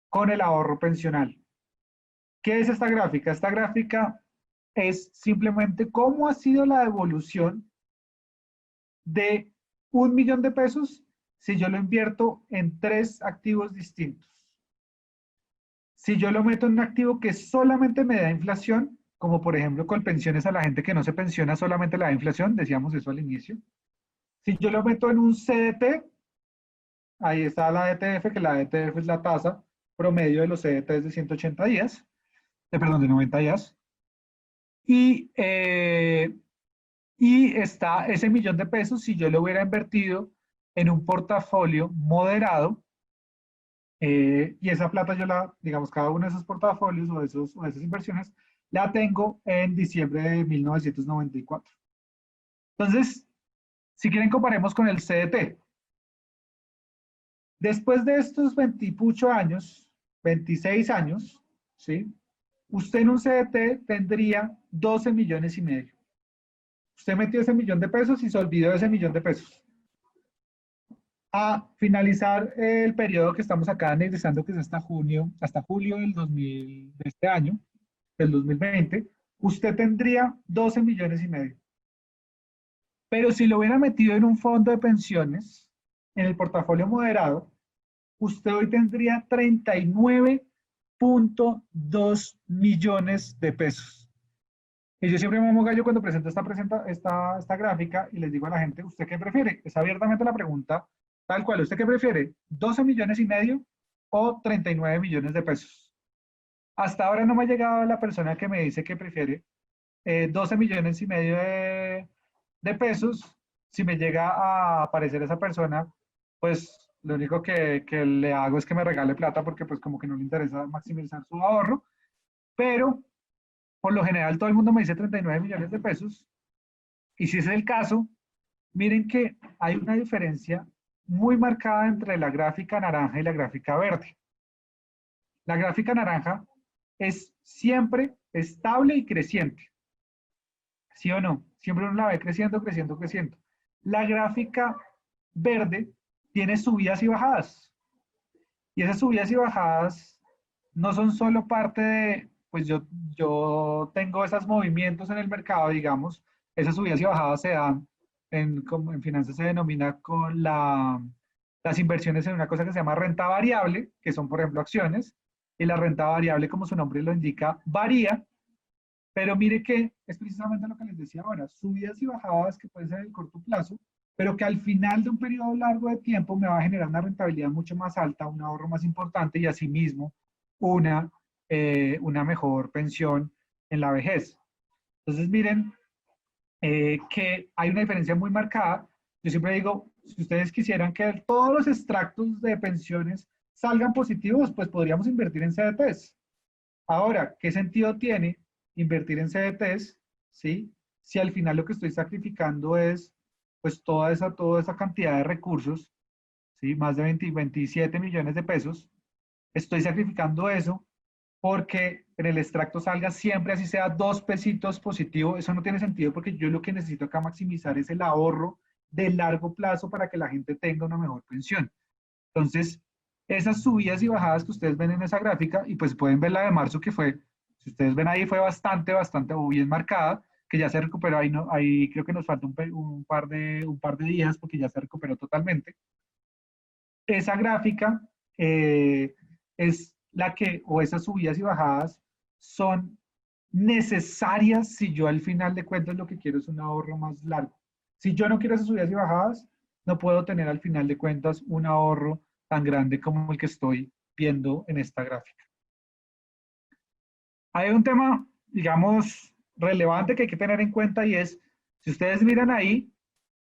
con el ahorro pensional. ¿Qué es esta gráfica? Esta gráfica es simplemente cómo ha sido la evolución de 1 millón de pesos si yo lo invierto en 3 activos distintos. Si yo lo meto en un activo que solamente me da inflación, como por ejemplo con pensiones a la gente que no se pensiona, solamente la da inflación, decíamos eso al inicio. Si yo lo meto en un CDT, ahí está la ETF, que la ETF es la tasa promedio de los CDTs de 180 días, perdón, de 90 días. Y, y está ese $1.000.000 si yo lo hubiera invertido en un portafolio moderado, y esa plata yo la, digamos, cada uno de esos portafolios o esas inversiones, la tengo en diciembre de 1994. Entonces, si quieren, comparemos con el CDT. Después de estos 20 y pucho años, 26 años, ¿sí? Usted en un CDT tendría 12,5 millones. Usted metió ese $1.000.000 y se olvidó de ese $1.000.000. A finalizar el periodo que estamos acá analizando, que es hasta junio, hasta julio de este año, del 2020, usted tendría 12,5 millones. Pero si lo hubiera metido en un fondo de pensiones, en el portafolio moderado, usted hoy tendría 39,2 millones. Y yo siempre me amo gallo cuando presento esta gráfica y les digo a la gente, ¿usted qué prefiere? Es abiertamente la pregunta, tal cual. ¿Usted qué prefiere? ¿12,5 millones o 39 millones de pesos? Hasta ahora no me ha llegado la persona que me dice que prefiere 12,5 millones de pesos. Si me llega a aparecer esa persona, pues lo único que le hago es que me regale plata porque pues como que no le interesa maximizar su ahorro, pero por lo general todo el mundo me dice 39 millones de pesos. Y si ese es el caso, miren que hay una diferencia muy marcada entre la gráfica naranja y la gráfica verde. La gráfica naranja es siempre estable y creciente. ¿Sí o no? Siempre uno la ve creciendo, creciendo, creciendo. La gráfica verde tiene subidas y bajadas. Y esas subidas y bajadas no son solo parte de, pues yo tengo esos movimientos en el mercado, digamos, esas subidas y bajadas se dan, como en finanzas se denomina con las inversiones en una cosa que se llama renta variable, que son, por ejemplo, acciones, y la renta variable, como su nombre lo indica, varía, pero mire que es precisamente lo que les decía ahora, subidas y bajadas que pueden ser en el corto plazo, pero que al final de un periodo largo de tiempo me va a generar una rentabilidad mucho más alta, un ahorro más importante y asimismo una, una mejor pensión en la vejez. Entonces miren que hay una diferencia muy marcada. Yo siempre digo, si ustedes quisieran que todos los extractos de pensiones salgan positivos, pues podríamos invertir en CDTs. Ahora, ¿qué sentido tiene invertir en CDTs, ¿sí? Si al final lo que estoy sacrificando es pues toda esa cantidad de recursos, ¿sí? Más de 27 millones de pesos, estoy sacrificando eso porque en el extracto salga siempre así sea 2 pesitos positivo. Eso no tiene sentido porque yo lo que necesito acá maximizar es el ahorro de largo plazo para que la gente tenga una mejor pensión. Entonces, esas subidas y bajadas que ustedes ven en esa gráfica, y pues pueden ver la de marzo que fue, si ustedes ven ahí, fue bastante bien marcada, que ya se recuperó, ahí, no, ahí creo que nos falta un par de días porque ya se recuperó totalmente. Esa gráfica es la que, o esas subidas y bajadas son necesarias si yo al final de cuentas lo que quiero es un ahorro más largo. Si yo no quiero esas subidas y bajadas, no puedo tener al final de cuentas un ahorro tan grande como el que estoy viendo en esta gráfica. Hay un tema, digamos, relevante que hay que tener en cuenta y es, si ustedes miran ahí,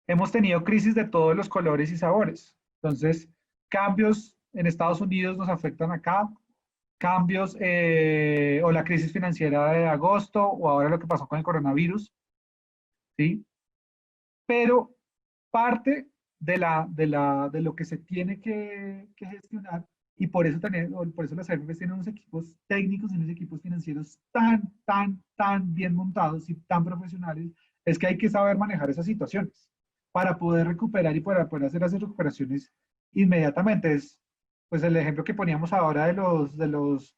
hemos tenido crisis de todos los colores y sabores. Entonces, cambios en Estados Unidos nos afectan acá, cambios o la crisis financiera de agosto o ahora lo que pasó con el coronavirus, ¿sí? Pero parte de lo que se tiene que gestionar y por eso las AFPs tienen unos equipos técnicos y unos equipos financieros tan bien montados y tan profesionales, es que hay que saber manejar esas situaciones para poder recuperar y para poder hacer esas recuperaciones inmediatamente. Es pues el ejemplo que poníamos ahora de los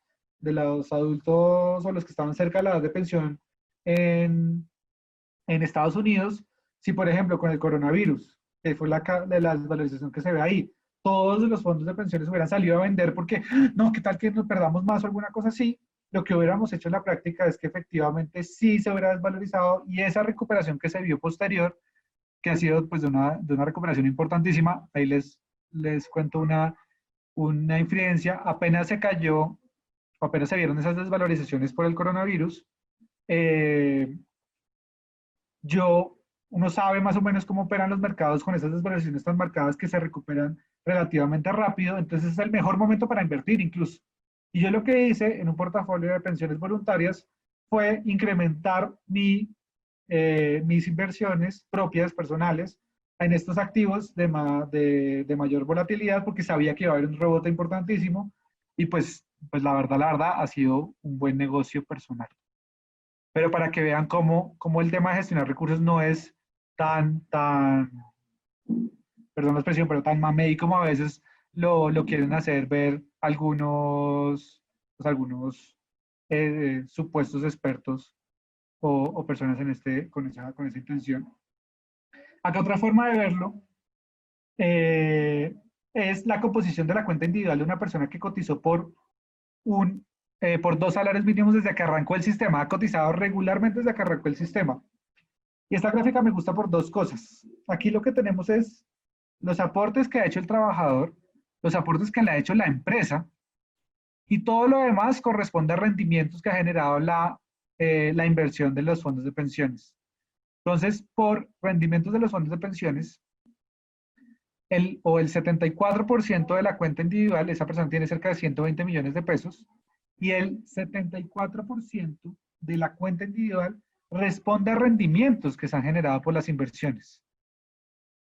adultos o los que estaban cerca de la edad de pensión en, en Estados Unidos, si por ejemplo con el coronavirus, que fue de la desvalorización que se ve ahí, todos los fondos de pensiones hubieran salido a vender porque, no, ¿qué tal que nos perdamos más o alguna cosa así? Lo que hubiéramos hecho en la práctica es que efectivamente sí se hubiera desvalorizado y esa recuperación que se vio posterior, que ha sido pues de una recuperación importantísima, ahí les cuento una infidencia, apenas se cayó, apenas se vieron esas desvalorizaciones por el coronavirus, eh, uno sabe más o menos cómo operan los mercados con esas desvalorizaciones tan marcadas que se recuperan relativamente rápido, entonces es el mejor momento para invertir incluso. Y yo lo que hice en un portafolio de pensiones voluntarias fue incrementar mis inversiones propias, personales, en estos activos de mayor volatilidad, porque sabía que iba a haber un rebote importantísimo, y pues la verdad, ha sido un buen negocio personal. Pero para que vean cómo el tema de gestionar recursos no es tan, perdón la expresión, pero tan mamey como a veces lo quieren hacer ver algunos supuestos expertos o personas con esa intención. Acá otra forma de verlo eh, es la composición de la cuenta individual de una persona que cotizó por 2 salarios mínimos desde que arrancó el sistema, ha cotizado regularmente desde que arrancó el sistema. Y esta gráfica me gusta por dos cosas. Aquí lo que tenemos es los aportes que ha hecho el trabajador, los aportes que le ha hecho la empresa, y todo lo demás corresponde a rendimientos que ha generado la inversión de los fondos de pensiones. Entonces, por rendimientos de los fondos de pensiones, el 74% de la cuenta individual, esa persona tiene cerca de 120 millones de pesos, y el 74% de la cuenta individual responde a rendimientos que se han generado por las inversiones.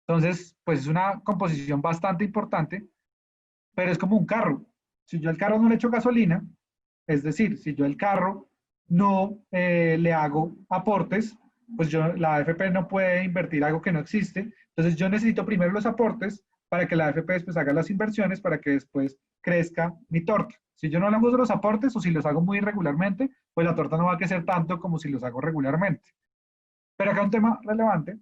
Entonces, pues es una composición bastante importante, pero es como un carro. Si yo al carro no le echo gasolina, es decir, si yo al carro no le hago aportes, pues la AFP no puede invertir algo que no existe. Entonces yo necesito primero los aportes para que la AFP después haga las inversiones para que después crezca mi torta. Si yo no le hago los aportes o si los hago muy irregularmente, pues la torta no va a crecer tanto como si los hago regularmente. Pero acá un tema relevante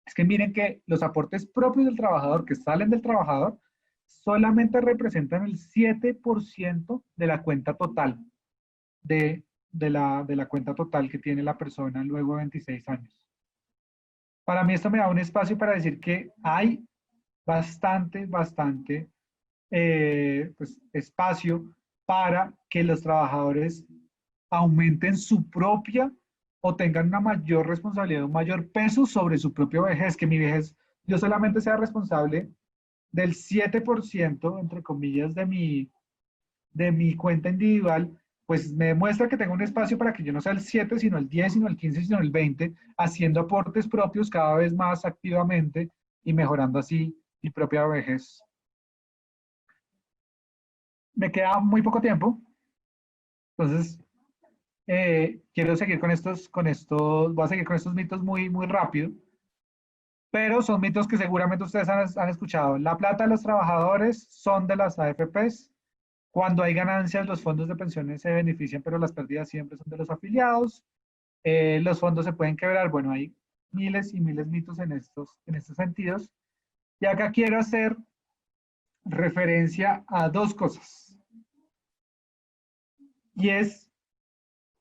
es que miren que los aportes propios del trabajador, que salen del trabajador, solamente representan el 7% de la cuenta total, de la cuenta total que tiene la persona luego de 26 años. Para mí esto me da un espacio para decir que hay bastante pues, espacio para que los trabajadores aumenten su propia o tengan una mayor responsabilidad, un mayor peso sobre su propia vejez, que mi vejez, yo solamente sea responsable del 7%, entre comillas, de mi cuenta individual, pues me demuestra que tengo un espacio para que yo no sea el 7, sino el 10, sino el 15, sino el 20, haciendo aportes propios cada vez más activamente y mejorando así mi propia vejez. Me queda muy poco tiempo, entonces quiero seguir voy a seguir con estos mitos muy rápido, pero son mitos que seguramente ustedes han escuchado. La plata de los trabajadores son de las AFPs. Cuando hay ganancias, los fondos de pensiones se benefician, pero las pérdidas siempre son de los afiliados. Los fondos se pueden quebrar. Bueno, hay miles y miles de mitos en estos sentidos. Y acá quiero hacer referencia a dos cosas.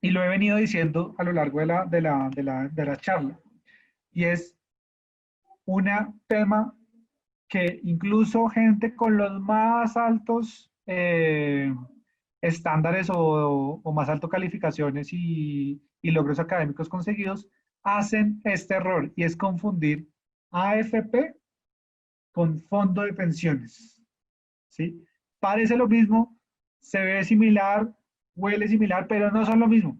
Y lo he venido diciendo a lo largo de la charla, y es un tema que incluso gente con los más altos estándares o más altas calificaciones y logros académicos conseguidos hacen este error, y es confundir AFP con fondo de pensiones. ¿Sí? Parece lo mismo, se ve similar, huele similar, pero no son lo mismo.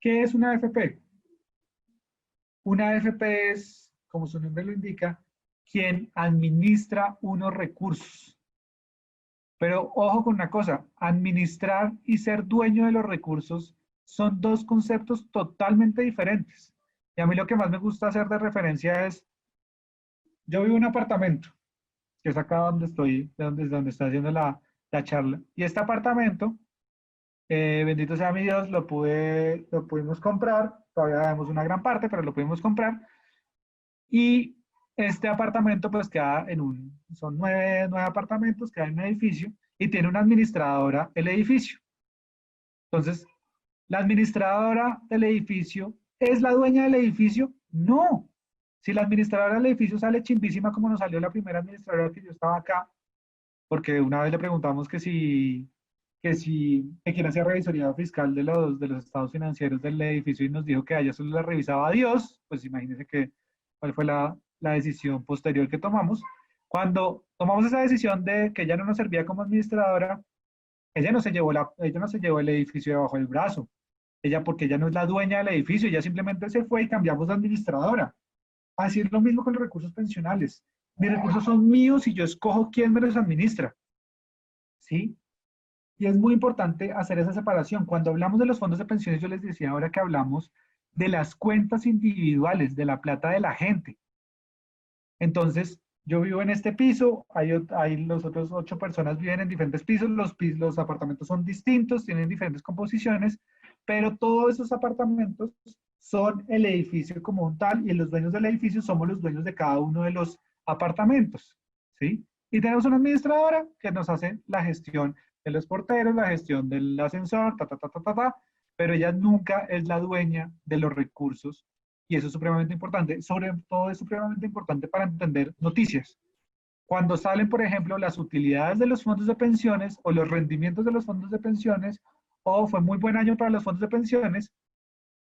¿Qué es una AFP? Una AFP es, como su nombre lo indica, quien administra unos recursos. Pero ojo con una cosa, administrar y ser dueño de los recursos son dos conceptos totalmente diferentes. Y a mí lo que más me gusta hacer de referencia es, yo vivo en un apartamento, que es acá donde estoy, donde estoy haciendo la charla, y este apartamento, bendito sea mi Dios, lo pudimos comprar, todavía vemos una gran parte, pero lo pudimos comprar, y este apartamento pues queda son nueve apartamentos, queda en un edificio, y tiene una administradora el edificio. Entonces, ¿la administradora del edificio es la dueña del edificio? No. Si la administradora del edificio sale chimbísima como nos salió la primera administradora que yo estaba acá, porque una vez le preguntamos que si que quien hacía revisoría fiscal de los estados financieros del edificio y nos dijo que allá solo la revisaba Dios, pues imagínense cuál fue la decisión posterior que tomamos. Cuando tomamos esa decisión de que ella no nos servía como administradora, ella no se llevó el edificio debajo del brazo. Ella, porque ella no es la dueña del edificio, ella simplemente se fue y cambiamos de administradora. Así es lo mismo con los recursos pensionales. Mis recursos son míos y yo escojo quién me los administra. ¿Sí? Y es muy importante hacer esa separación. Cuando hablamos de los fondos de pensiones, yo les decía ahora que hablamos de las cuentas individuales, de la plata de la gente. Entonces, yo vivo en este piso, hay los otros 8 personas viven en diferentes pisos, los apartamentos son distintos, tienen diferentes composiciones, pero todos esos apartamentos son el edificio como un tal y los dueños del edificio somos los dueños de cada uno de los apartamentos, ¿sí? Y tenemos una administradora que nos hace la gestión de los porteros, la gestión del ascensor, pero ella nunca es la dueña de los recursos y eso es supremamente importante. Sobre todo es supremamente importante para entender noticias. Cuando salen, por ejemplo, las utilidades de los fondos de pensiones o los rendimientos de los fondos de pensiones, o fue muy buen año para los fondos de pensiones,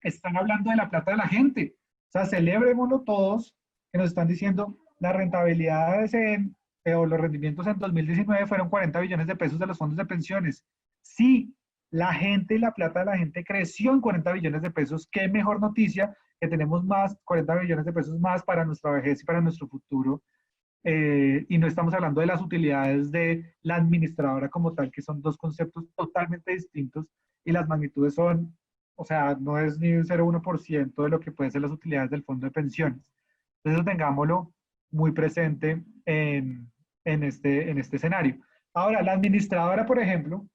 están hablando de la plata de la gente. O sea, celebrémoslo todos, que nos están diciendo las rentabilidades o los rendimientos en 2019 fueron 40 billones de pesos de los fondos de pensiones. Sí, la gente, la plata de la gente creció en 40 billones de pesos. Qué mejor noticia que tenemos más, 40 billones de pesos más para nuestra vejez y para nuestro futuro. Y no estamos hablando de las utilidades de la administradora como tal, que son dos conceptos totalmente distintos y las magnitudes son, o sea, no es ni un 0,1% de lo que pueden ser las utilidades del fondo de pensiones. Entonces, tengámoslo muy presente en este escenario. Ahora, la administradora, por ejemplo,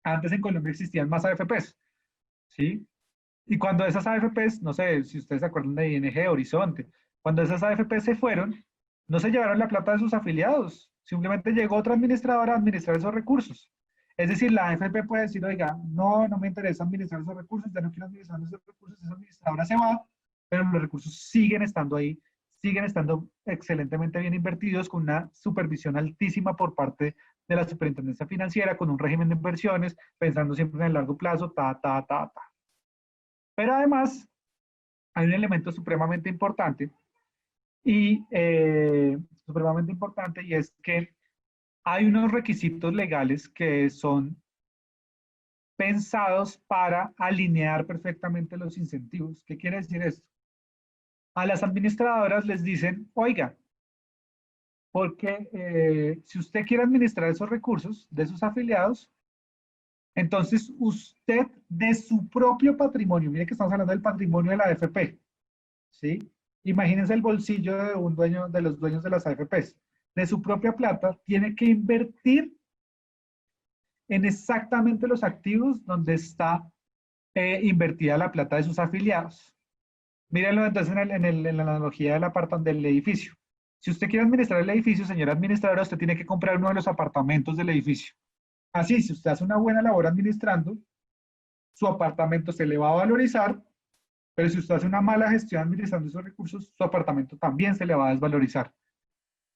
antes en Colombia existían más AFPs, ¿sí? Y cuando esas AFPs, no sé si ustedes se acuerdan de ING, Horizonte, cuando esas AFPs se fueron, no se llevaron la plata de sus afiliados, simplemente llegó otra administradora a administrar esos recursos. Es decir, la AFP puede decir, oiga, no, no me interesa administrar esos recursos, ya no quiero administrar esos recursos, esa administradora se va, pero los recursos siguen estando ahí, siguen estando excelentemente bien invertidos, con una supervisión altísima por parte de la superintendencia financiera, con un régimen de inversiones, pensando siempre en el largo plazo, ta. Pero además, hay un elemento supremamente importante y es que hay unos requisitos legales que son pensados para alinear perfectamente los incentivos. ¿Qué quiere decir esto? A las administradoras les dicen, oiga, porque si usted quiere administrar esos recursos de sus afiliados, entonces usted de su propio patrimonio, mire que estamos hablando del patrimonio de la AFP, ¿sí? Imagínense el bolsillo de un dueño, de los dueños de las AFPs. De su propia plata, tiene que invertir en exactamente los activos donde está invertida la plata de sus afiliados. Mírenlo entonces en la analogía del edificio. Si usted quiere administrar el edificio, señora administradora, usted tiene que comprar uno de los apartamentos del edificio. Así, si usted hace una buena labor administrando, su apartamento se le va a valorizar, pero si usted hace una mala gestión administrando esos recursos, su apartamento también se le va a desvalorizar.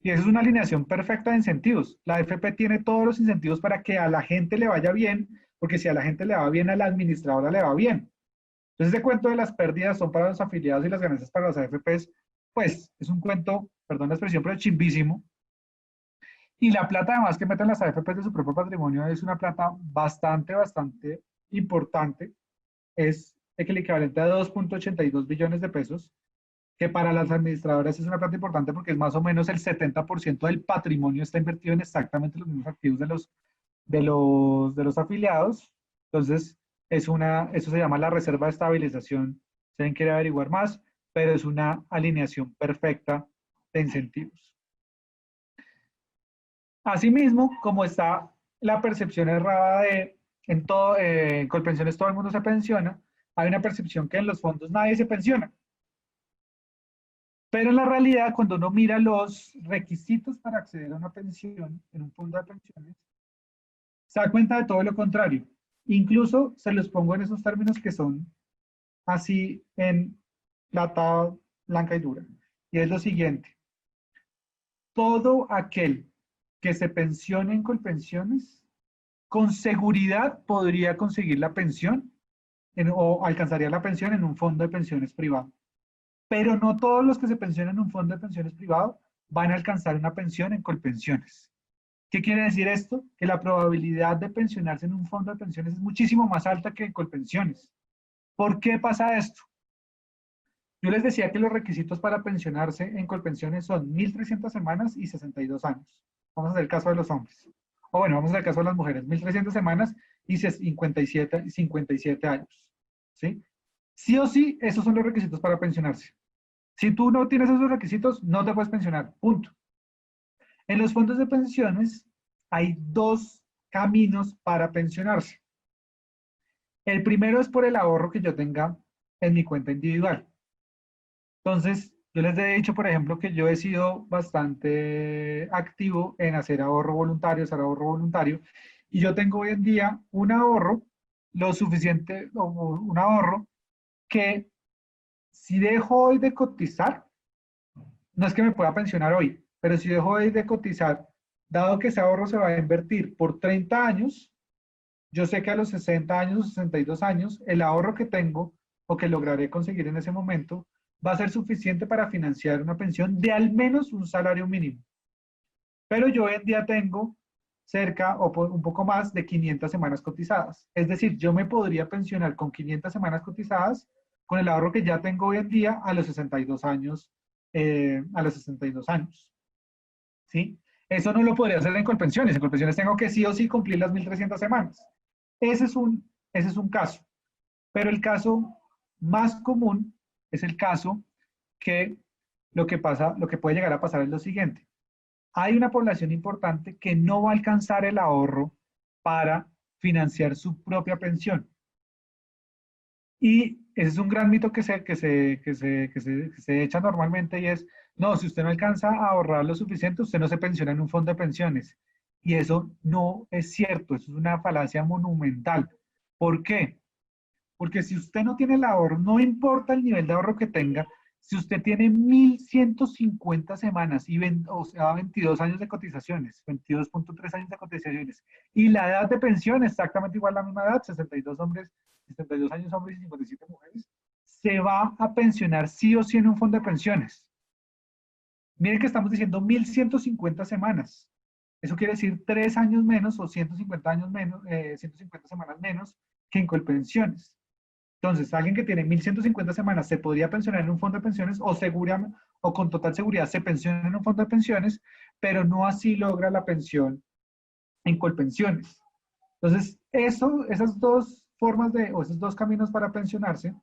Y eso es una alineación perfecta de incentivos. La AFP tiene todos los incentivos para que a la gente le vaya bien, porque si a la gente le va bien, a la administradora le va bien. Entonces, ese cuento de las pérdidas son para los afiliados y las ganancias para las AFPs, pues es un cuento, perdón la expresión, pero chimbísimo. Y la plata además que meten las AFPs de su propio patrimonio es una plata bastante importante. Es el equivalente a 2,82 billones de pesos, que para las administradoras es una plata importante porque es más o menos el 70% del patrimonio está invertido en exactamente los mismos activos de los afiliados. Entonces, eso se llama la reserva de estabilización. Si alguien quiere averiguar más, pero es una alineación perfecta de incentivos. Asimismo, como está la percepción errada en Colpensiones todo el mundo se pensiona, hay una percepción que en los fondos nadie se pensiona. Pero en la realidad, cuando uno mira los requisitos para acceder a una pensión en un fondo de pensiones, se da cuenta de todo lo contrario. Incluso se los pongo en esos términos que son así en plata blanca y dura. Y es lo siguiente. Todo aquel que se pensione en Colpensiones con seguridad podría conseguir la pensión o alcanzaría la pensión en un fondo de pensiones privado. Pero no todos los que se pensionan en un fondo de pensiones privado van a alcanzar una pensión en Colpensiones. ¿Qué quiere decir esto? Que la probabilidad de pensionarse en un fondo de pensiones es muchísimo más alta que en Colpensiones. ¿Por qué pasa esto? Yo les decía que los requisitos para pensionarse en Colpensiones son 1.300 semanas y 62 años. Vamos a hacer el caso de los hombres. O bueno, vamos a hacer el caso de las mujeres. 1.300 semanas y 57 años. ¿Sí? Sí o sí, esos son los requisitos para pensionarse. Si tú no tienes esos requisitos, no te puedes pensionar. Punto. En los fondos de pensiones hay dos caminos para pensionarse. El primero es por el ahorro que yo tenga en mi cuenta individual. Entonces, yo les he dicho, por ejemplo, que yo he sido bastante activo en hacer ahorro voluntario, y yo tengo hoy en día un ahorro lo suficiente, o un ahorro que si dejo hoy de cotizar, no es que me pueda pensionar hoy, pero si dejo hoy de cotizar, dado que ese ahorro se va a invertir por 30 años, yo sé que a los 60 años o 62 años, el ahorro que tengo o que lograré conseguir en ese momento va a ser suficiente para financiar una pensión de al menos un salario mínimo. Pero yo hoy en día tengo cerca o un poco más de 500 semanas cotizadas. Es decir, yo me podría pensionar con 500 semanas cotizadas con el ahorro que ya tengo hoy en día a los 62 años. ¿Sí? Eso no lo podría hacer en Colpensiones. En Colpensiones tengo que sí o sí cumplir las 1.300 semanas. Ese es un caso. Pero el caso más común es el caso que lo que puede llegar a pasar es lo siguiente. Hay una población importante que no va a alcanzar el ahorro para financiar su propia pensión. Y ese es un gran mito que se echa normalmente, y es, no, si usted no alcanza a ahorrar lo suficiente, usted no se pensiona en un fondo de pensiones. Y eso no es cierto, eso es una falacia monumental. ¿Por qué? Porque si usted no tiene el ahorro, no importa el nivel de ahorro que tenga, si usted tiene 1.150 semanas, o sea, 22 años de cotizaciones, 22.3 años de cotizaciones, y la edad de pensión exactamente igual a la misma edad, 62 hombres, 62 años hombres y 57 mujeres, se va a pensionar sí o sí en un fondo de pensiones. Miren que estamos diciendo 1.150 semanas. Eso quiere decir 3 años menos o 150 años menos, 150 semanas menos que en Colpensiones. Entonces, alguien que tiene 1.150 semanas se podría pensionar en un fondo de pensiones o con total seguridad se pensiona en un fondo de pensiones, pero no así logra la pensión en Colpensiones. Entonces, esas dos formas o esos dos caminos para pensionarse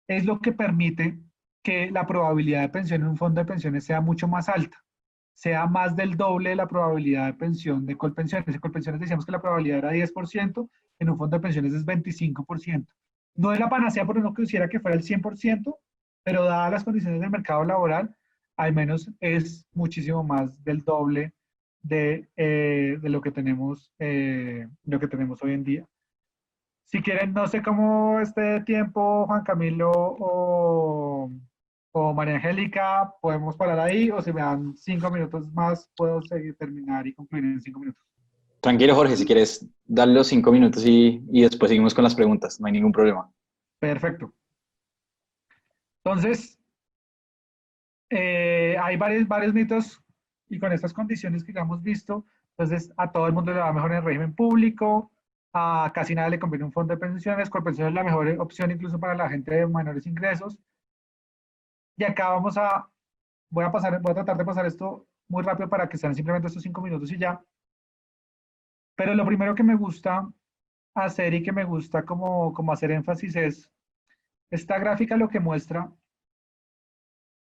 es lo que permite que la probabilidad de pensión en un fondo de pensiones sea mucho más alta, sea más del doble de la probabilidad de pensión de Colpensiones. En Colpensiones decíamos que la probabilidad era 10%, en un fondo de pensiones es 25%. No es la panacea, porque no quisiera que fuera el 100%, pero dadas las condiciones del mercado laboral, al menos es muchísimo más del doble de lo que tenemos hoy en día. Si quieren, no sé cómo esté tiempo, Juan Camilo o María Angélica, podemos parar ahí, o si me dan 5 minutos más, puedo seguir, terminar y concluir en 5 minutos. Tranquilo, Jorge, si quieres, dale los 5 minutos y después seguimos con las preguntas, no hay ningún problema. Perfecto. Entonces, hay varios mitos, y con estas condiciones que ya hemos visto, entonces a todo el mundo le va mejor en el régimen público, a casi nadie le conviene un fondo de pensiones, Colpensiones es la mejor opción incluso para la gente de menores ingresos. Y acá voy a tratar de pasar esto muy rápido para que sean simplemente estos 5 minutos y ya. Pero lo primero que me gusta hacer y que me gusta como hacer énfasis es, esta gráfica lo que muestra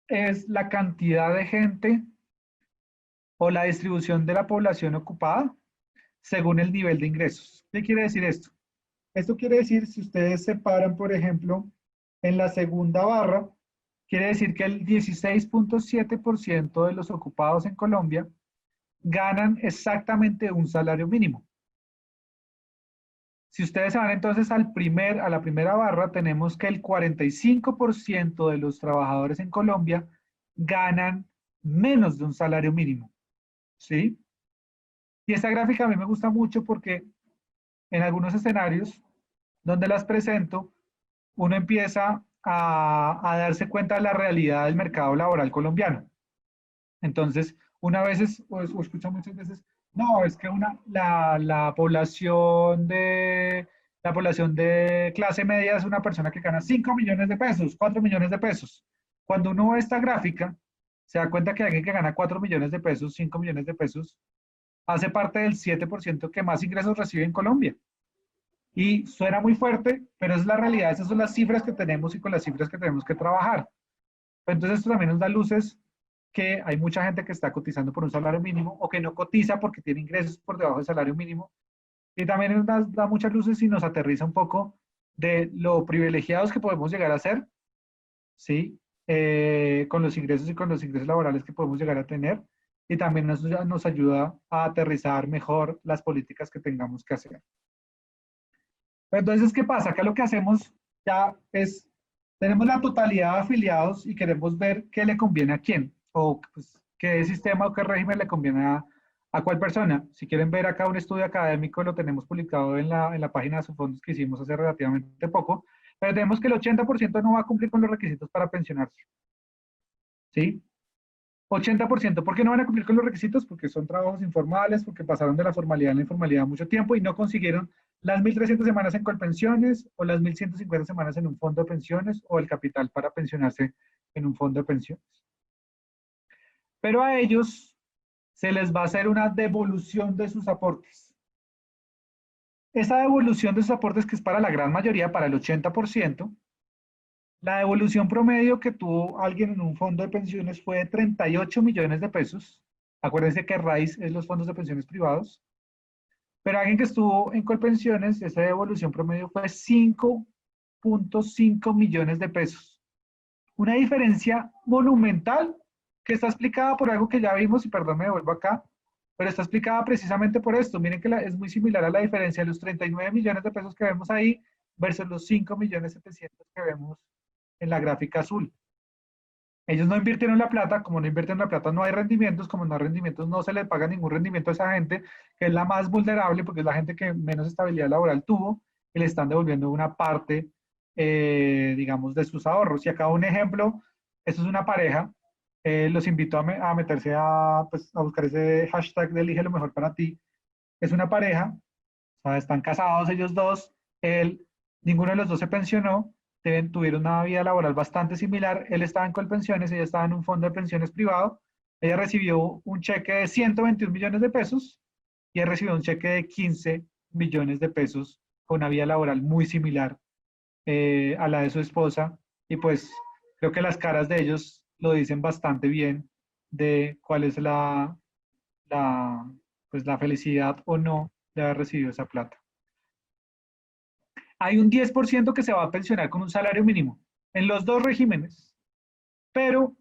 es la cantidad de gente o la distribución de la población ocupada según el nivel de ingresos. ¿Qué quiere decir esto? Esto quiere decir, si ustedes separan, por ejemplo, en la segunda barra, quiere decir que el 16.7% de los ocupados en Colombia ganan exactamente un salario mínimo. Si ustedes se van entonces a la primera barra, tenemos que el 45% de los trabajadores en Colombia ganan menos de un salario mínimo. ¿Sí? Y esta gráfica a mí me gusta mucho porque en algunos escenarios donde las presento, uno empieza a darse cuenta de la realidad del mercado laboral colombiano. Entonces, una vez, o escucho muchas veces, no, es que la población de clase media es una persona que gana 5 millones de pesos, 4 millones de pesos. Cuando uno ve esta gráfica, se da cuenta que alguien que gana 4 millones de pesos, 5 millones de pesos, hace parte del 7% que más ingresos recibe en Colombia. Y suena muy fuerte, pero es la realidad, esas son las cifras que tenemos y con las cifras que tenemos que trabajar. Entonces esto también nos da luces que hay mucha gente que está cotizando por un salario mínimo o que no cotiza porque tiene ingresos por debajo del salario mínimo. Y también nos da muchas luces y nos aterriza un poco de lo privilegiados que podemos llegar a ser, ¿sí? Con los ingresos y con los ingresos laborales que podemos llegar a tener. Y también nos ayuda a aterrizar mejor las políticas que tengamos que hacer. Entonces, ¿qué pasa? Acá lo que hacemos ya es, tenemos la totalidad de afiliados y queremos ver qué le conviene a quién, o pues, qué sistema o qué régimen le conviene a cuál persona. Si quieren ver acá un estudio académico, lo tenemos publicado en la página de Subfondos que hicimos hace relativamente poco, pero tenemos que el 80% no va a cumplir con los requisitos para pensionarse. ¿Sí? 80%. ¿Por qué no van a cumplir con los requisitos? Porque son trabajos informales, porque pasaron de la formalidad a la informalidad mucho tiempo y no consiguieron las 1.300 semanas en Colpensiones o las 1.150 semanas en un fondo de pensiones o el capital para pensionarse en un fondo de pensiones. Pero a ellos se les va a hacer una devolución de sus aportes. Esa devolución de sus aportes, que es para la gran mayoría, para el 80%, la devolución promedio que tuvo alguien en un fondo de pensiones fue de 38 millones de pesos. Acuérdense que RAIS es los fondos de pensiones privados. Pero alguien que estuvo en Colpensiones, esa devolución promedio fue 5.5 millones de pesos. Una diferencia monumental que está explicada por algo que ya vimos, y perdón, me devuelvo acá, pero está explicada precisamente por esto. Miren que es muy similar a la diferencia de los 39 millones de pesos que vemos ahí versus los 5.700.000 que vemos en la gráfica azul. Ellos no invirtieron la plata, como no invirtieron la plata no hay rendimientos, como no hay rendimientos no se le paga ningún rendimiento a esa gente, que es la más vulnerable porque es la gente que menos estabilidad laboral tuvo, y le están devolviendo una parte, digamos, de sus ahorros. Y acá un ejemplo, esto es una pareja, los invito a meterse pues, a buscar ese hashtag de elige lo mejor para ti. Es una pareja, o sea, están casados ellos dos, ninguno de los dos se pensionó, tuvieron una vida laboral bastante similar. Él estaba en Colpensiones, ella estaba en un fondo de pensiones privado. Ella recibió un cheque de 121 millones de pesos y él recibió un cheque de 15 millones de pesos con una vida laboral muy similar a la de su esposa. Y pues creo que las caras de ellos lo dicen bastante bien de cuál es pues la felicidad o no de haber recibido esa plata. Hay un 10% que se va a pensionar con un salario mínimo en los dos regímenes, pero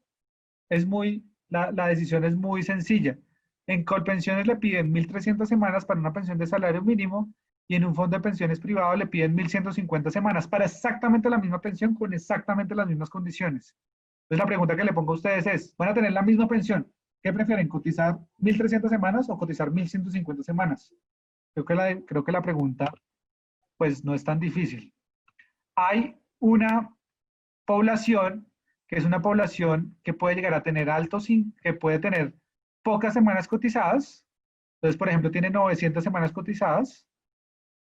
la decisión es muy sencilla. En Colpensiones le piden 1.300 semanas para una pensión de salario mínimo y en un fondo de pensiones privado le piden 1.150 semanas para exactamente la misma pensión con exactamente las mismas condiciones. Entonces la pregunta que le pongo a ustedes es, ¿van a tener la misma pensión? ¿Qué prefieren, cotizar 1.300 semanas o cotizar 1.150 semanas? Creo que la pregunta pues no es tan difícil. Hay una población que es una población que puede llegar a tener que puede tener pocas semanas cotizadas. Entonces, por ejemplo, tiene 900 semanas cotizadas,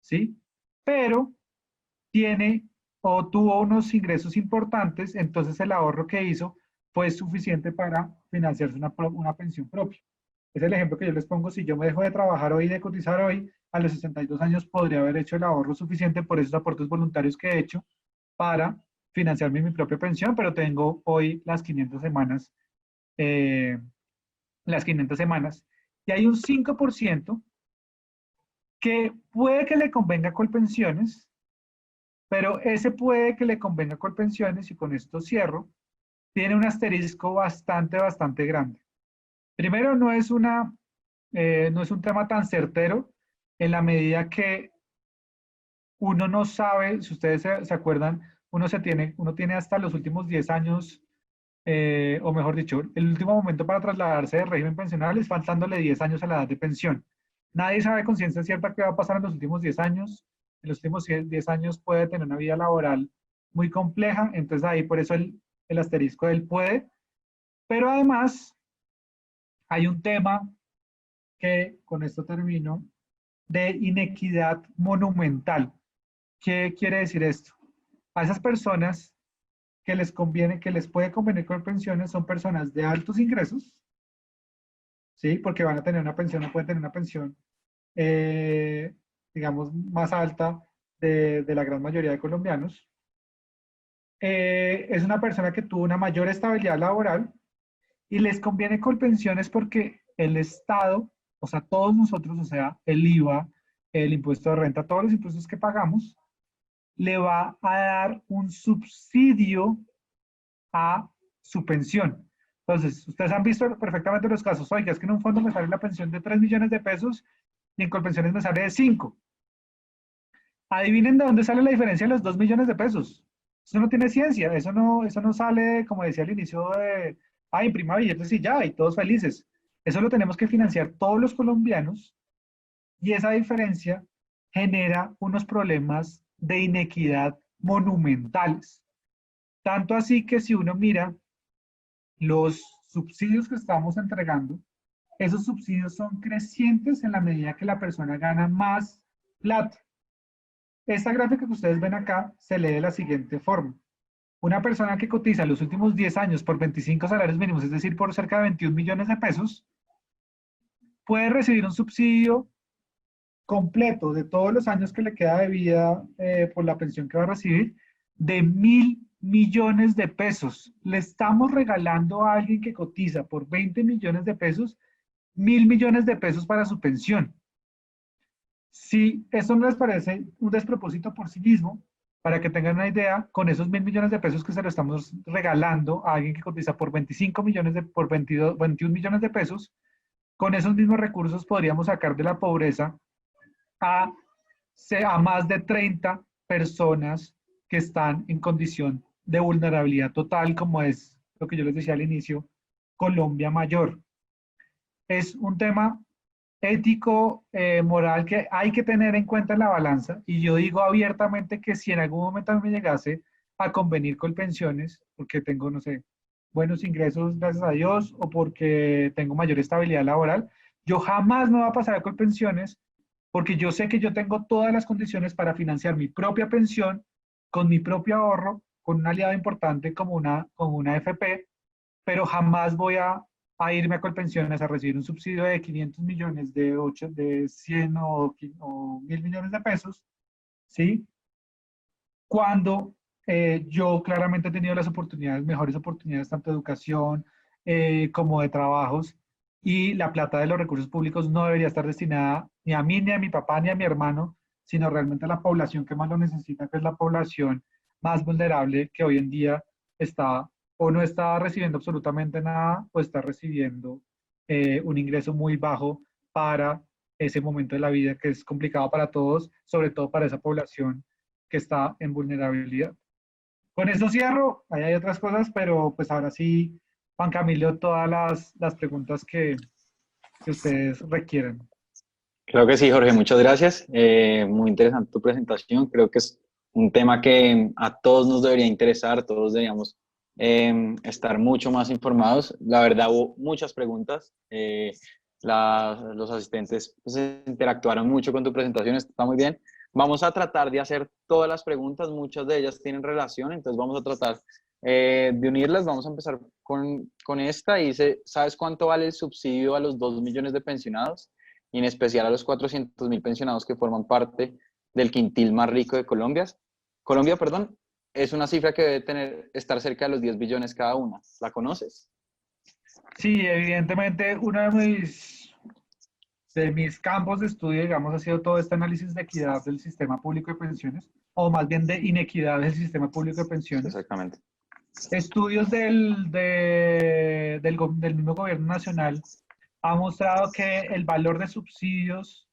¿sí? Pero tiene o tuvo unos ingresos importantes, entonces el ahorro que hizo fue suficiente para financiarse una pensión propia. Es el ejemplo que yo les pongo. Si yo me dejo de trabajar hoy, de cotizar hoy, a los 62 años podría haber hecho el ahorro suficiente por esos aportes voluntarios que he hecho para financiarme mi propia pensión, pero tengo hoy las 500 semanas, y hay un 5% que puede que le convenga Colpensiones, pero ese puede que le convenga Colpensiones, y con esto cierro, tiene un asterisco bastante grande. Primero, no es un tema tan certero en la medida que uno no sabe, si ustedes se acuerdan, uno tiene hasta los últimos 10 años, o mejor dicho, el último momento para trasladarse de régimen pensional es faltándole 10 años a la edad de pensión. Nadie sabe con ciencia cierta qué va a pasar en los últimos 10 años. En los últimos 10 años puede tener una vida laboral muy compleja, entonces ahí por eso el asterisco del puede. Pero además hay un tema que, con esto termino, de inequidad monumental. ¿Qué quiere decir esto? A esas personas que les conviene, que les puede convenir con pensiones, son personas de altos ingresos, ¿sí? Porque van a tener una pensión, no pueden tener una pensión, eh, digamos, más alta de la gran mayoría de colombianos. Es una persona que tuvo una mayor estabilidad laboral y les conviene con pensiones porque el Estado, o sea, todos nosotros, o sea, el IVA, el impuesto de renta, todos los impuestos que pagamos, le va a dar un subsidio a su pensión. Entonces, ustedes han visto perfectamente los casos. Oiga, es que en un fondo me sale la pensión de 3 millones de pesos y en Colpensiones me sale de 5. Adivinen de dónde sale la diferencia de los 2 millones de pesos. Eso no tiene ciencia, eso no sale, como decía al inicio, de, imprima billetes y ya, y todos felices. Eso lo tenemos que financiar todos los colombianos y esa diferencia genera unos problemas de inequidad monumentales. Tanto así que si uno mira los subsidios que estamos entregando, esos subsidios son crecientes en la medida que la persona gana más plata. Esta gráfica que ustedes ven acá se lee de la siguiente forma. Una persona que cotiza los últimos 10 años por 25 salarios mínimos, es decir, por cerca de 21 millones de pesos, puede recibir un subsidio completo de todos los años que le queda de vida por la pensión que va a recibir de 1.000 millones de pesos. Le estamos regalando a alguien que cotiza por 20 millones de pesos 1.000 millones de pesos para su pensión. Si eso no les parece un despropósito por sí mismo, para que tengan una idea, con esos 1.000 millones de pesos que se lo estamos regalando a alguien que cotiza por 25 millones por 22, 21 millones de pesos, con esos mismos recursos podríamos sacar de la pobreza a, a más de 30 personas que están en condición de vulnerabilidad total, como es lo que yo les decía al inicio, Colombia Mayor. Es un tema ético, moral, que hay que tener en cuenta en la balanza, y yo digo abiertamente que si en algún momento me llegase a convenir con pensiones, porque tengo, no sé, buenos ingresos, gracias a Dios, o porque tengo mayor estabilidad laboral, yo jamás me voy a pasar a Colpensiones, porque yo sé que yo tengo todas las condiciones para financiar mi propia pensión con mi propio ahorro, con un aliado importante como una AFP, pero jamás voy a irme a Colpensiones a recibir un subsidio de 500 millones, de 100 o 1.000 millones de pesos, ¿sí? Cuando yo claramente he tenido las oportunidades, mejores oportunidades, tanto de educación como de trabajos, y la plata de los recursos públicos no debería estar destinada ni a mí, ni a mi papá, ni a mi hermano, sino realmente a la población que más lo necesita, que es la población más vulnerable que hoy en día está o no está recibiendo absolutamente nada o está recibiendo un ingreso muy bajo para ese momento de la vida que es complicado para todos, sobre todo para esa población que está en vulnerabilidad. Con eso cierro, ahí hay otras cosas, pero pues ahora sí, Juan Camilo, todas las preguntas que ustedes requieran. Creo que sí, Jorge, muchas gracias. Muy interesante tu presentación. Creo que es un tema que a todos nos debería interesar, todos deberíamos estar mucho más informados. La verdad, hubo muchas preguntas. Los asistentes pues, interactuaron mucho con tu presentación, está muy bien. Vamos a tratar de hacer todas las preguntas, muchas de ellas tienen relación, entonces vamos a tratar de unirlas. Vamos a empezar con esta. Y dice, ¿sabes cuánto vale el subsidio a los 2 millones de pensionados? Y en especial a los 400.000 pensionados que forman parte del quintil más rico de Colombia. Colombia, perdón, es una cifra que debe estar cerca de los 10 billones cada una. ¿La conoces? Sí, evidentemente uno de mis campos de estudio, digamos, ha sido todo este análisis de equidad del sistema público de pensiones, o más bien de inequidad del sistema público de pensiones. Exactamente. Estudios del mismo gobierno nacional ha mostrado que el valor de subsidios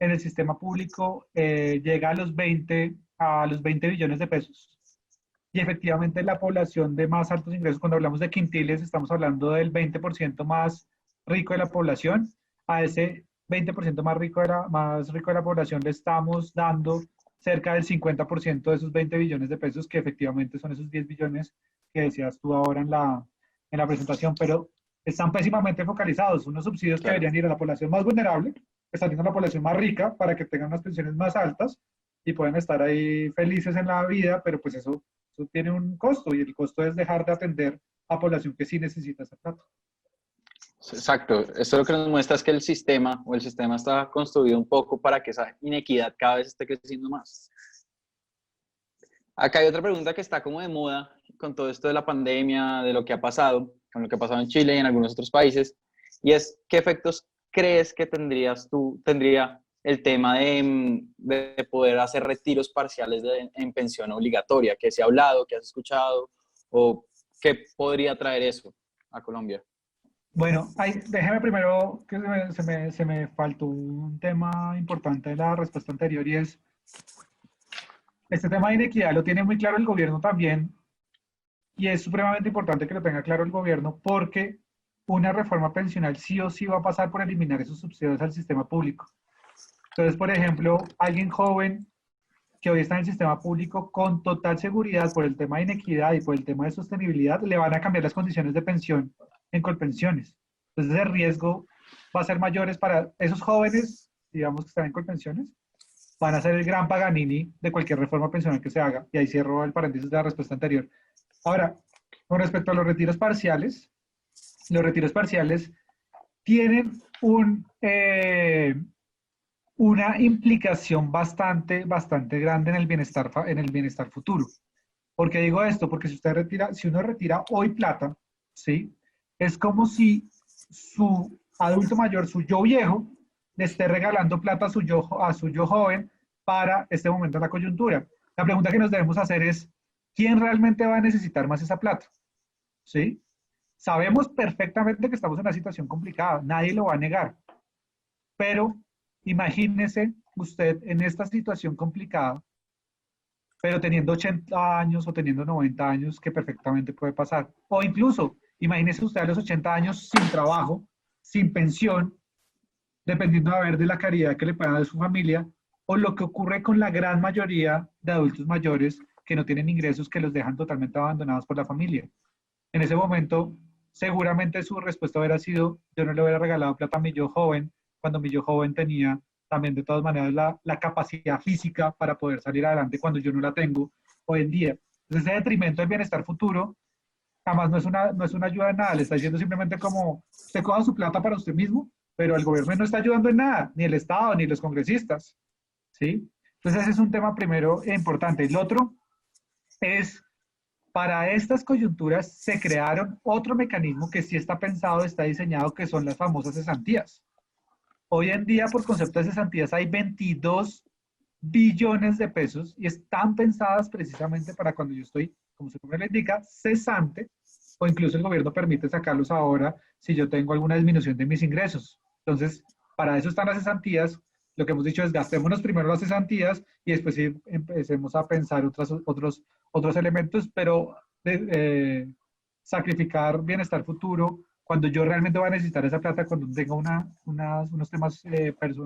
en el sistema público llega a los 20 billones de pesos. Y efectivamente la población de más altos ingresos, cuando hablamos de quintiles, estamos hablando del 20% más rico de la población. A ese 20% más rico de la población le estamos dando cerca del 50% de esos 20 billones de pesos, que efectivamente son esos 10 billones que decías tú ahora en la presentación, pero están pésimamente focalizados. Unos subsidios que Claro. deberían ir a la población más vulnerable, que están yendo a la población más rica para que tengan unas pensiones más altas y puedan estar ahí felices en la vida, pero pues eso tiene un costo y el costo es dejar de atender a población que sí necesita esa plata. Exacto. Esto lo que nos muestra es que el sistema está construido un poco para que esa inequidad cada vez esté creciendo más. Acá hay otra pregunta que está como de moda con todo esto de la pandemia, de lo que ha pasado, con lo que ha pasado en Chile y en algunos otros países, y es, ¿qué efectos crees que tendría el tema de poder hacer retiros parciales en pensión obligatoria? ¿Qué se ha hablado, qué has escuchado, o qué podría traer eso a Colombia? Bueno, déjeme primero que se me faltó un tema importante de la respuesta anterior y es, este tema de inequidad lo tiene muy claro el gobierno también y es supremamente importante que lo tenga claro el gobierno porque una reforma pensional sí o sí va a pasar por eliminar esos subsidios al sistema público. Entonces, por ejemplo, alguien joven que hoy está en el sistema público con total seguridad por el tema de inequidad y por el tema de sostenibilidad, le van a cambiar las condiciones de pensión en Colpensiones. Entonces el riesgo va a ser mayores para esos jóvenes, digamos, que están en Colpensiones, van a ser el gran Paganini de cualquier reforma pensional que se haga. Y ahí cierro el paréntesis de la respuesta anterior. Ahora, con respecto a los retiros parciales tienen una implicación bastante grande en el bienestar futuro. ¿Por qué digo esto? Porque si uno retira hoy plata, ¿sí? Es como si su adulto mayor, su yo viejo, le esté regalando plata a su yo joven para este momento de la coyuntura. La pregunta que nos debemos hacer es, ¿quién realmente va a necesitar más esa plata? ¿Sí? Sabemos perfectamente que estamos en una situación complicada, nadie lo va a negar, pero imagínese usted en esta situación complicada, pero teniendo 80 años o teniendo 90 años, que perfectamente puede pasar. O incluso, imagínese usted a los 80 años sin trabajo, sin pensión, dependiendo a ver de la caridad que le pagan de su familia, o lo que ocurre con la gran mayoría de adultos mayores que no tienen ingresos, que los dejan totalmente abandonados por la familia. En ese momento, seguramente su respuesta hubiera sido, yo no le hubiera regalado plata a mi yo joven, cuando mi yo joven tenía también de todas maneras la capacidad física para poder salir adelante cuando yo no la tengo hoy en día. Entonces, ese detrimento del bienestar futuro, jamás no es una ayuda en nada, le está diciendo simplemente como, usted coja su plata para usted mismo, pero el gobierno no está ayudando en nada, ni el Estado, ni los congresistas, ¿sí? Entonces, ese es un tema primero importante. El otro es para estas coyunturas se crearon otro mecanismo que sí está pensado, está diseñado, que son las famosas cesantías. Hoy en día, por concepto de cesantías, hay 22 billones de pesos y están pensadas precisamente para cuando yo estoy, como su nombre le indica, cesante, o incluso el gobierno permite sacarlos ahora si yo tengo alguna disminución de mis ingresos. Entonces, para eso están las cesantías. Lo que hemos dicho es gastémonos primero las cesantías y después sí empecemos a pensar otros elementos, pero sacrificar bienestar futuro cuando yo realmente voy a necesitar esa plata, cuando tenga unos temas,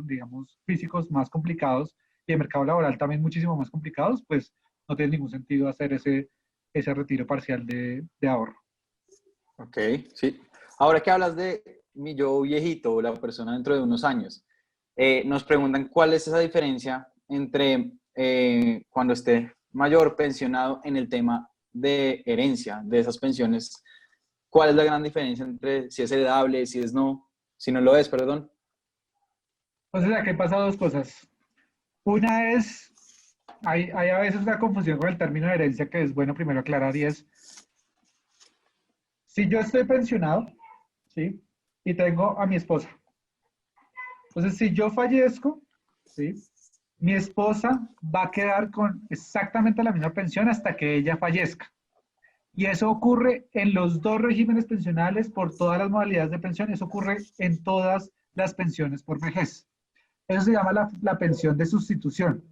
digamos, físicos más complicados y el mercado laboral también muchísimo más complicados, pues no tiene ningún sentido hacer ese retiro parcial de ahorro. Ok, sí. Ahora que hablas de mi yo viejito o la persona dentro de unos años, nos preguntan cuál es esa diferencia entre cuando esté mayor, pensionado, en el tema de herencia de esas pensiones. ¿Cuál es la gran diferencia entre si es heredable, si es no, si no lo es, perdón? Entonces aquí pasa dos cosas. Una es, hay a veces una confusión con el término de herencia que es bueno primero aclarar y es, si yo estoy pensionado, ¿sí? Y tengo a mi esposa. Entonces, si yo fallezco, ¿sí? Mi esposa va a quedar con exactamente la misma pensión hasta que ella fallezca. Y eso ocurre en los dos regímenes pensionales por todas las modalidades de pensión. Eso ocurre en todas las pensiones por vejez. Eso se llama la pensión de sustitución.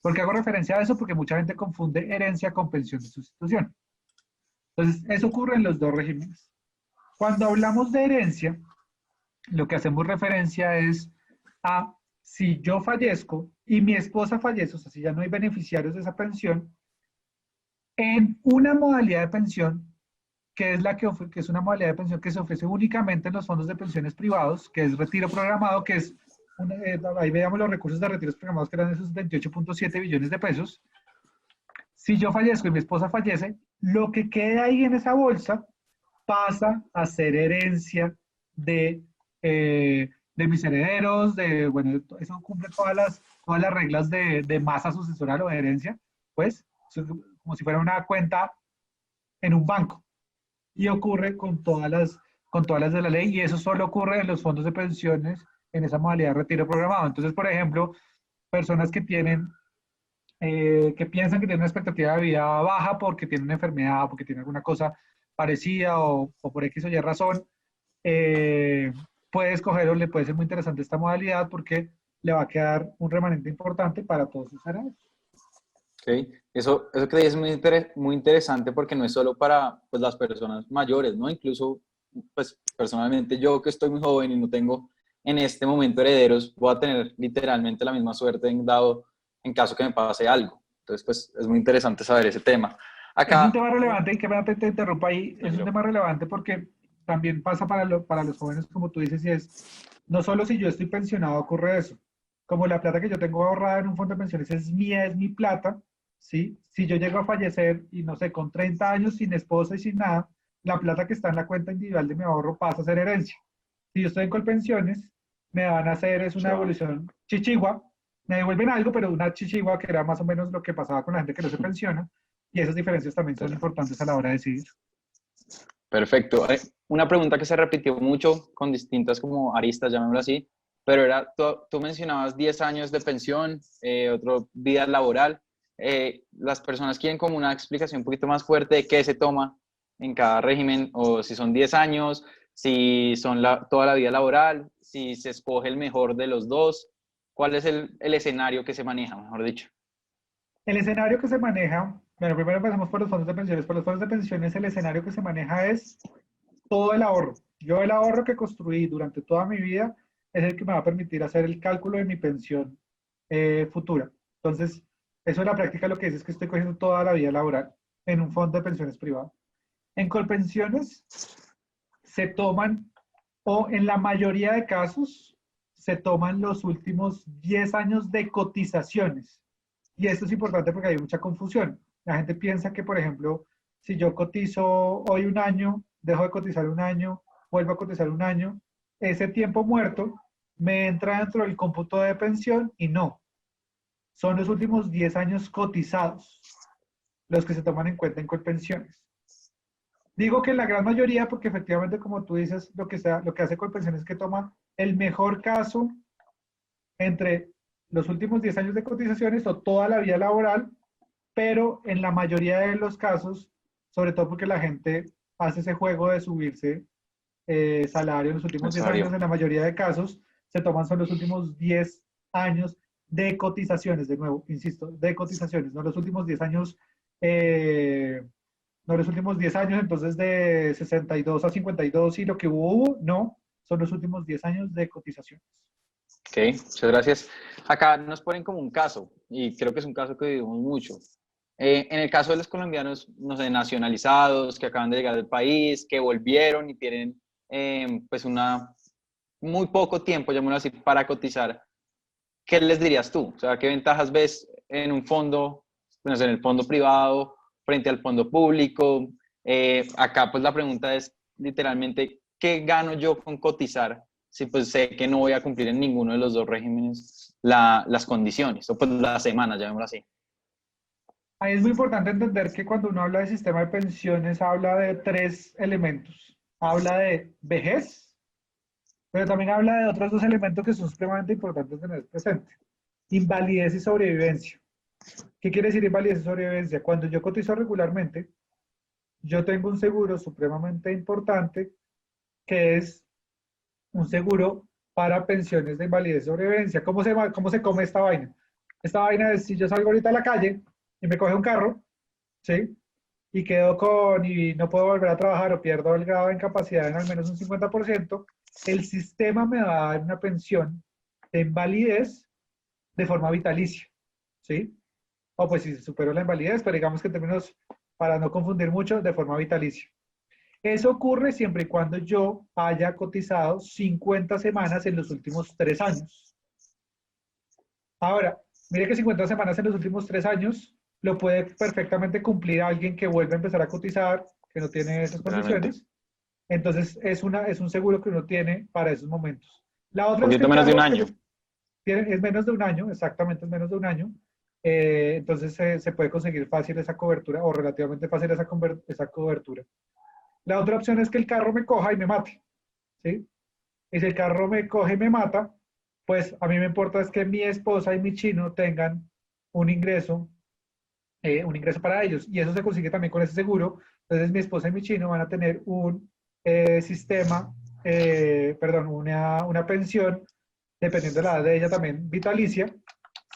¿Por qué hago referencia a eso? Porque mucha gente confunde herencia con pensión de sustitución. Entonces, eso ocurre en los dos regímenes. Cuando hablamos de herencia, lo que hacemos referencia es a si yo fallezco y mi esposa fallece, o sea, si ya no hay beneficiarios de esa pensión, en una modalidad de pensión que es que es una modalidad de pensión que se ofrece únicamente en los fondos de pensiones privados, que es retiro programado, que es, ahí veamos los recursos de retiros programados que eran esos 28.7 billones de pesos. Si yo fallezco y mi esposa fallece, lo que quede ahí en esa bolsa pasa a ser herencia de mis herederos, bueno, eso cumple todas las reglas de masa sucesoral o de herencia, pues, como si fuera una cuenta en un banco. Y ocurre con todas las de la ley, y eso solo ocurre en los fondos de pensiones en esa modalidad de retiro programado. Entonces, por ejemplo, personas que piensan que tienen una expectativa de vida baja porque tienen una enfermedad, o porque tienen alguna cosa parecida o por X o Y razón, eh, puede escoger o le puede ser muy interesante esta modalidad porque le va a quedar un remanente importante para todos sus herederos. Okay. Eso que dices es muy interesante porque no es solo para pues, las personas mayores, ¿no? Incluso, pues personalmente yo que estoy muy joven y no tengo en este momento herederos, voy a tener literalmente la misma suerte en caso que me pase algo. Entonces, pues es muy interesante saber ese tema. Es un Acá, tema relevante y que me te interrumpa ahí, es un tranquilo. tema relevante porque también pasa para los jóvenes, como tú dices, y es, no solo si yo estoy pensionado ocurre eso, como la plata que yo tengo ahorrada en un fondo de pensiones es mía, es mi plata, ¿sí? Si yo llego a fallecer y no sé, con 30 años sin esposa y sin nada, la plata que está en la cuenta individual de mi ahorro pasa a ser herencia. Si yo estoy en Colpensiones, me van a hacer es una Chao. devolución chichigua, me devuelven algo, pero una chichigua que era más o menos lo que pasaba con la gente que no se pensiona, y esas diferencias también son importantes a la hora de decidir. Perfecto. Una pregunta que se repitió mucho con distintas como aristas, llamémoslo así, pero era, tú mencionabas 10 años de pensión, otro vida laboral. Las personas quieren como una explicación un poquito más fuerte de qué se toma en cada régimen, o si son 10 años, si son toda la vida laboral, si se escoge el mejor de los dos, cuál es el escenario que se maneja, mejor dicho. El escenario que se maneja, bueno, primero empezamos por los fondos de pensiones. Por los fondos de pensiones, el escenario que se maneja es todo el ahorro. Yo el ahorro que construí durante toda mi vida es el que me va a permitir hacer el cálculo de mi pensión futura. Entonces, eso en la práctica lo que dice es que estoy cogiendo toda la vida laboral en un fondo de pensiones privado. En Colpensiones se toman, o en la mayoría de casos, se toman los últimos 10 años de cotizaciones. Y esto es importante porque hay mucha confusión. La gente piensa que, por ejemplo, si yo cotizo hoy un año, dejo de cotizar un año, vuelvo a cotizar un año, ese tiempo muerto me entra dentro del cómputo de pensión y no. Son los últimos 10 años cotizados los que se toman en cuenta en Colpensiones. Digo que la gran mayoría, porque efectivamente, como tú dices, lo que hace Colpensiones es que toma el mejor caso entre los últimos 10 años de cotizaciones o toda la vida laboral, pero en la mayoría de los casos, sobre todo porque la gente hace ese juego de subirse salario en los últimos 10 años, Necesario. en la mayoría de casos se toman son los últimos 10 años de cotizaciones, de nuevo, insisto, de cotizaciones, no los últimos 10 años, no los últimos 10 años, entonces de 62 a 52 y lo que hubo, no, son los últimos 10 años de cotizaciones. Ok, muchas gracias. Acá nos ponen como un caso, y creo que es un caso que vivimos mucho. En el caso de los colombianos, no sé, nacionalizados, que acaban de llegar al país, que volvieron y tienen pues muy poco tiempo, llamémoslo así, para cotizar, ¿qué les dirías tú? O sea, ¿qué ventajas ves en un fondo, no sé, en el fondo privado frente al fondo público? Acá pues la pregunta es literalmente, ¿qué gano yo con cotizar si pues sé que no voy a cumplir en ninguno de los dos regímenes las condiciones, o pues las semanas, llamémoslo así? Ahí es muy importante entender que cuando uno habla de sistema de pensiones, habla de tres elementos. Habla de vejez, pero también habla de otros dos elementos que son supremamente importantes tener presente. Invalidez y sobrevivencia. ¿Qué quiere decir invalidez y sobrevivencia? Cuando yo cotizo regularmente, yo tengo un seguro supremamente importante que es un seguro para pensiones de invalidez y sobrevivencia. Cómo se come esta vaina? Esta vaina es si yo salgo ahorita a la calle y me coge un carro, ¿sí? Y quedo y no puedo volver a trabajar o pierdo el grado de incapacidad en al menos un 50%, el sistema me va a dar una pensión de invalidez de forma vitalicia, ¿sí? O pues si se superó la invalidez, pero digamos que en términos, para no confundir mucho, de forma vitalicia. Eso ocurre siempre y cuando yo haya cotizado 50 semanas en los últimos 3 años. Ahora, mire que 50 semanas en los últimos 3 años lo puede perfectamente cumplir alguien que vuelve a empezar a cotizar, que no tiene esas realmente. condiciones. Entonces, es un seguro que uno tiene para esos momentos. La Un otra es que poquito el menos de un carro año. es menos de un año, exactamente, es menos de un año. Entonces, se puede conseguir fácil esa cobertura o relativamente fácil esa cobertura. La otra opción es que el carro me coja y me mate, ¿sí? Y si el carro me coge y me mata, pues a mí me importa es que mi esposa y mi chino tengan un un ingreso para ellos. Y eso se consigue también con ese seguro. Entonces mi esposa y mi chino van a tener un sistema, perdón, una pensión, dependiendo de la edad de ella también, vitalicia,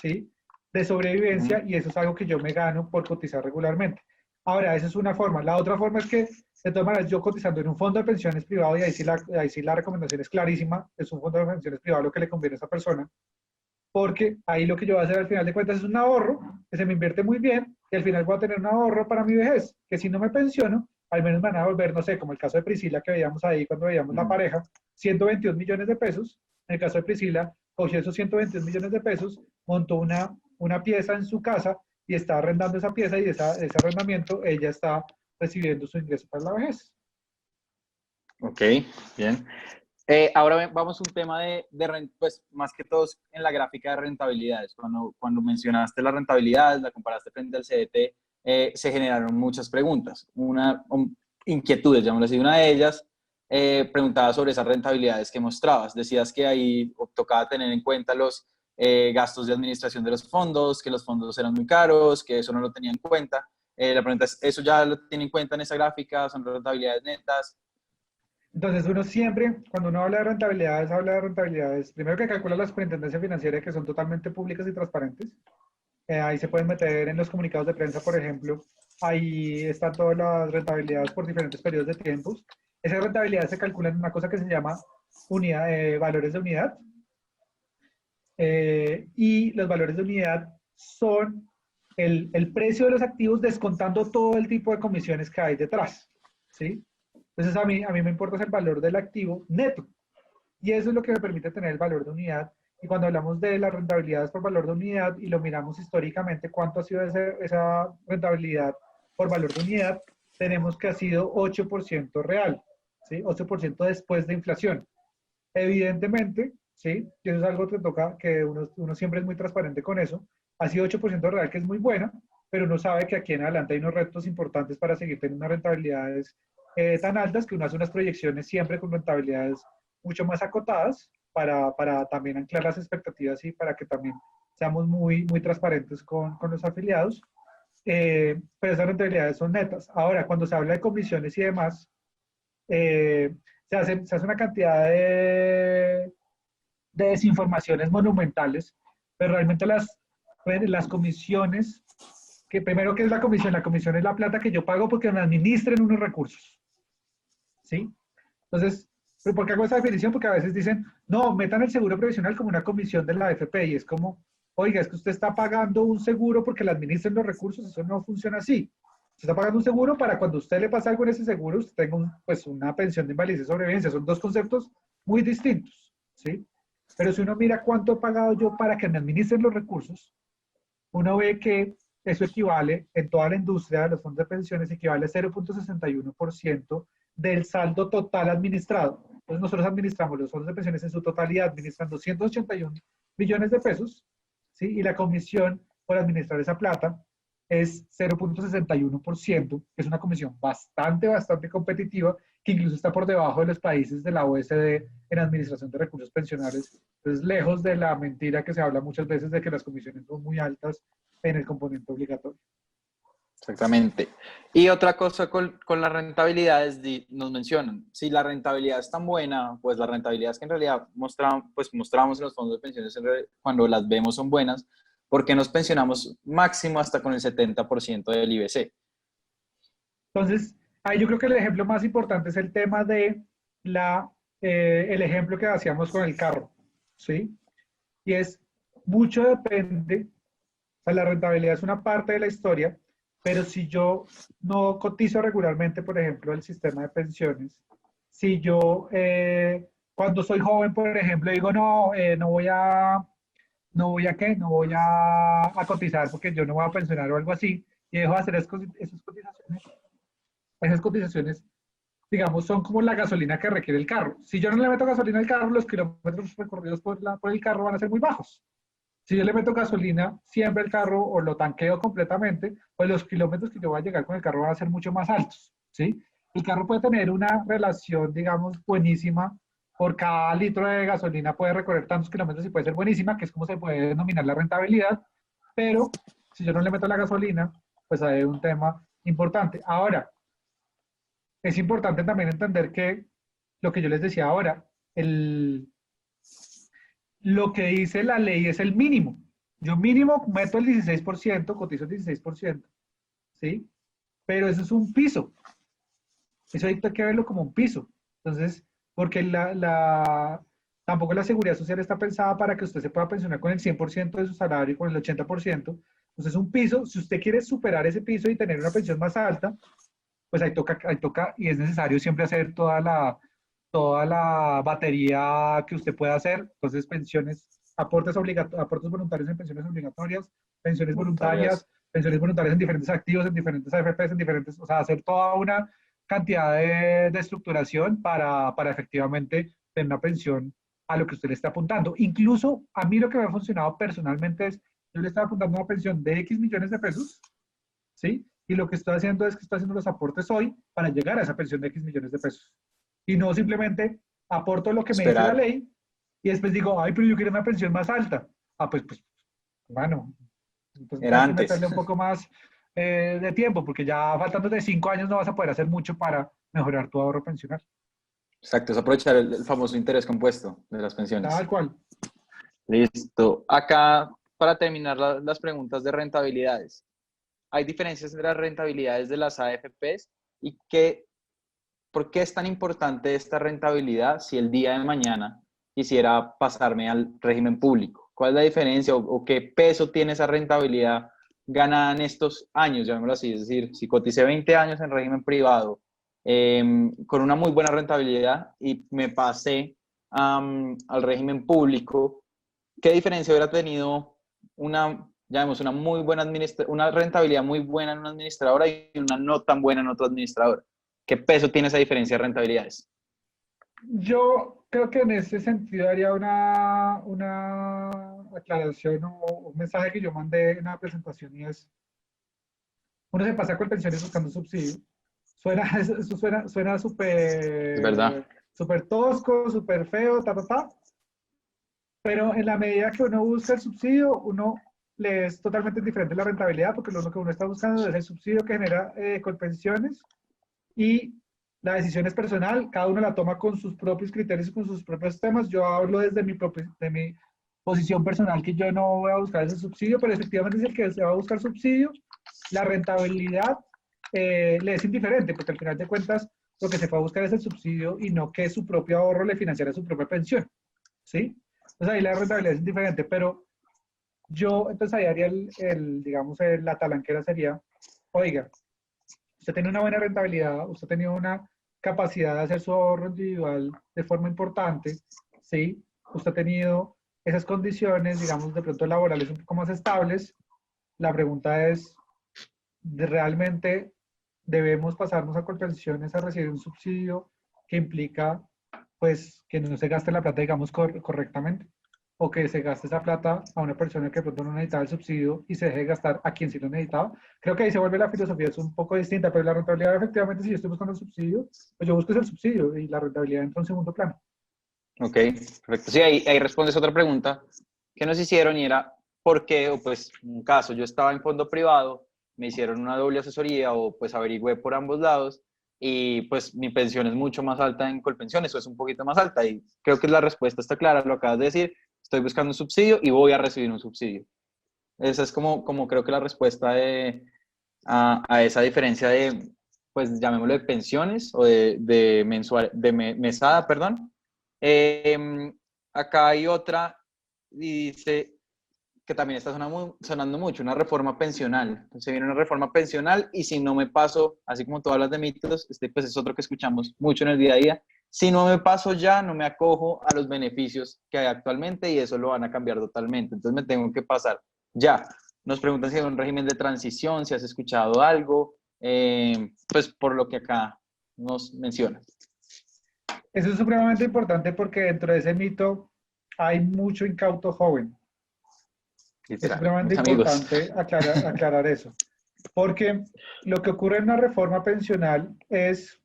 ¿sí? De sobrevivencia, y eso es algo que yo me gano por cotizar regularmente. Ahora, esa es una forma. La otra forma es que, de todas maneras, yo cotizando en un fondo de pensiones privado, y ahí sí la recomendación es clarísima, es un fondo de pensiones privado lo que le conviene a esa persona, porque ahí lo que yo voy a hacer al final de cuentas es un ahorro que se me invierte muy bien y al final voy a tener un ahorro para mi vejez, que si no me pensiono, al menos me van a volver, no sé, como el caso de Priscila que veíamos ahí cuando veíamos la pareja, 121 millones de pesos. En el caso de Priscila, cogió esos 121 millones de pesos, montó una pieza en su casa y está arrendando esa pieza y ese arrendamiento ella está recibiendo su ingreso para la vejez. Ok, bien. Ahora vamos a un tema pues más que todo en la gráfica de rentabilidades. Cuando mencionaste la rentabilidad, la comparaste frente al CDT, se generaron muchas preguntas, inquietudes, llamémoslo así. Una de ellas preguntaba sobre esas rentabilidades que mostrabas. Decías que ahí tocaba tener en cuenta los gastos de administración de los fondos, que los fondos eran muy caros, que eso no lo tenía en cuenta. La pregunta es, ¿eso ya lo tiene en cuenta en esa gráfica? ¿Son rentabilidades netas? Entonces uno siempre, cuando uno habla de rentabilidades, primero que calcula la superintendencia financiera que son totalmente públicas y transparentes. Ahí se pueden meter en los comunicados de prensa, por ejemplo. Ahí están todas las rentabilidades por diferentes periodos de tiempos. Esas rentabilidades se calculan en una cosa que se llama valores de unidad. Y los valores de unidad son el precio de los activos descontando todo el tipo de comisiones que hay detrás. ¿Sí? Entonces a mí me importa el valor del activo neto. Y eso es lo que me permite tener el valor de unidad. Y cuando hablamos de las rentabilidades por valor de unidad y lo miramos históricamente, cuánto ha sido esa rentabilidad por valor de unidad, tenemos que ha sido 8% real, ¿sí? 8% después de inflación. Evidentemente, ¿sí? Y eso es algo que toca, que uno siempre es muy transparente con eso. Ha sido 8% real, que es muy buena, pero uno sabe que aquí en adelante hay unos retos importantes para seguir teniendo unas rentabilidades tan altas, que uno hace unas proyecciones siempre con rentabilidades mucho más acotadas para también anclar las expectativas y para que también seamos muy transparentes con los afiliados. Pero esas rentabilidades son netas. Ahora, cuando se habla de comisiones y demás, se hace una cantidad de desinformaciones monumentales, pero realmente las comisiones, que primero, ¿qué es la comisión? La comisión es la plata que yo pago porque me administren unos recursos, ¿sí? Entonces, ¿por qué hago esa definición? Porque a veces dicen, no, metan el seguro previsional como una comisión de la AFP y es como, oiga, es que usted está pagando un seguro porque le administren los recursos, eso no funciona así. Usted está pagando un seguro para cuando a usted le pasa algo en ese seguro, usted tenga pues una pensión de invalidez y sobrevivencia. Son dos conceptos muy distintos, ¿sí? Pero si uno mira cuánto he pagado yo para que me administren los recursos, uno ve que eso equivale en toda la industria de los fondos de pensiones, equivale a 0.61% del saldo total administrado. Entonces nosotros administramos los fondos de pensiones en su totalidad, administran 281 millones de pesos, ¿sí? Y la comisión por administrar esa plata es 0.61%, que es una comisión bastante competitiva, que incluso está por debajo de los países de la OECD en administración de recursos pensionales. Entonces, lejos de la mentira que se habla muchas veces de que las comisiones son muy altas en el componente obligatorio. Exactamente. Y otra cosa con las rentabilidades, nos mencionan, si la rentabilidad es tan buena, pues las rentabilidades que en realidad mostramos en los fondos de pensiones cuando las vemos son buenas, ¿por qué nos pensionamos máximo hasta con el 70% del IBC? Entonces, ahí yo creo que el ejemplo más importante es el tema de el ejemplo que hacíamos con el carro, ¿sí? y es mucho depende, o sea, la rentabilidad es una parte de la historia, pero si yo no cotizo regularmente, por ejemplo, el sistema de pensiones, si yo cuando soy joven, por ejemplo, digo, no, no voy a cotizar porque yo no voy a pensionar o algo así, y dejo de hacer esas cotizaciones, digamos, son como la gasolina que requiere el carro. Si yo no le meto gasolina al carro, los kilómetros recorridos por el carro van a ser muy bajos. Si yo le meto gasolina siempre al carro o lo tanqueo completamente, pues los kilómetros que yo voy a llegar con el carro van a ser mucho más altos, ¿sí? El carro puede tener una relación, digamos, buenísima. Por cada litro de gasolina puede recorrer tantos kilómetros y puede ser buenísima, que es como se puede denominar la rentabilidad, pero si yo no le meto la gasolina, pues hay un tema importante. Ahora, es importante también entender que lo que yo les decía ahora, lo que dice la ley es el mínimo. Yo mínimo meto el 16%, cotizo el 16%, ¿sí? Pero eso es un piso. Eso hay que verlo como un piso. Entonces, porque tampoco la seguridad social está pensada para que usted se pueda pensionar con el 100% de su salario y con el 80%. Entonces, es un piso. Si usted quiere superar ese piso y tener una pensión más alta, pues ahí toca y es necesario siempre hacer toda la batería que usted pueda hacer. Entonces, aportes voluntarios en pensiones obligatorias, Voluntarias. pensiones voluntarias en diferentes activos, en diferentes AFPs, en diferentes, o sea, hacer toda una cantidad de estructuración para efectivamente tener una pensión a lo que usted le está apuntando. Incluso a mí lo que me ha funcionado personalmente es, yo le estaba apuntando una pensión de X millones de pesos, ¿sí? Y lo que estoy haciendo es que estoy haciendo los aportes hoy para llegar a esa pensión de X millones de pesos. Y no simplemente aporto lo que me dice la Esperar. ley y después digo, ay, pero yo quiero una pensión más alta. Ah, pues, bueno, entonces Era hay que antes. meterle un poco más de tiempo, porque ya faltando de 5 años no vas a poder hacer mucho para mejorar tu ahorro pensional. Exacto, es aprovechar el famoso interés compuesto de las pensiones. Tal cual. Listo. Acá, para terminar las preguntas de rentabilidades. ¿Hay diferencias entre las rentabilidades de las AFPs y por qué es tan importante esta rentabilidad si el día de mañana quisiera pasarme al régimen público? ¿Cuál es la diferencia o qué peso tiene esa rentabilidad ganada en estos años, llamémoslo así? Es decir, si coticé 20 años en régimen privado con una muy buena rentabilidad y me pasé al régimen público, ¿qué diferencia hubiera tenido una muy buena una rentabilidad muy buena en una administradora y una no tan buena en otra administradora? ¿Qué peso tiene esa diferencia de rentabilidades? Yo creo que en ese sentido haría una aclaración o un mensaje que yo mandé en la presentación y es, uno se pasa con pensiones buscando subsidio. Eso suena Es verdad. súper tosco, súper feo, pero en la medida que uno busca el subsidio, uno le es totalmente diferente la rentabilidad, porque lo que uno está buscando es el subsidio que genera con pensiones y la decisión es personal, cada uno la toma con sus propios criterios y con sus propios temas. Yo hablo desde de mi posición personal que yo no voy a buscar ese subsidio, pero efectivamente es el que se va a buscar subsidio. La rentabilidad le es indiferente, porque al final de cuentas lo que se fue a buscar es el subsidio y no que su propio ahorro le financiara su propia pensión, ¿sí? Entonces ahí la rentabilidad es indiferente, pero yo entonces ahí haría digamos, la talanquera sería, oiga, usted tiene una buena rentabilidad, usted ha tenido una capacidad de hacer su ahorro individual de forma importante, ¿sí? Usted ha tenido esas condiciones, digamos, de pronto laborales un poco más estables. La pregunta es, ¿realmente debemos pasarnos a Colpensiones a recibir un subsidio que implica, pues, que no se gaste la plata, digamos, correctamente? O que se gaste esa plata a una persona que de pronto no necesitaba el subsidio y se deje de gastar a quien sí lo necesitaba. Creo que ahí se vuelve la filosofía, es un poco distinta, pero la rentabilidad, efectivamente, si yo estoy buscando el subsidio, pues yo busco el subsidio y la rentabilidad entra en segundo plano. Ok, perfecto. Sí, ahí respondes otra pregunta que nos hicieron y era, ¿por qué? O pues, un caso, yo estaba en fondo privado, me hicieron una doble asesoría o pues averigüé por ambos lados y pues mi pensión es mucho más alta en Colpensiones, o es un poquito más alta y creo que la respuesta está clara, lo acabas de decir, estoy buscando un subsidio y voy a recibir un subsidio. Esa es como creo que la respuesta a esa diferencia de, pues llamémoslo de pensiones o de mesada, perdón. Acá hay otra, y dice que también está sonando mucho, una reforma pensional. Se viene una reforma pensional y si no me paso, así como tú hablas de mitos, pues es otro que escuchamos mucho en el día a día, si no me paso ya, no me acojo a los beneficios que hay actualmente y eso lo van a cambiar totalmente. Entonces me tengo que pasar ya. Nos preguntan si hay un régimen de transición, si has escuchado algo, pues por lo que acá nos mencionas. Eso es supremamente importante porque dentro de ese mito hay mucho incauto joven. Es Literal, supremamente mis amigos. importante aclarar eso. Porque lo que ocurre en una reforma pensional es,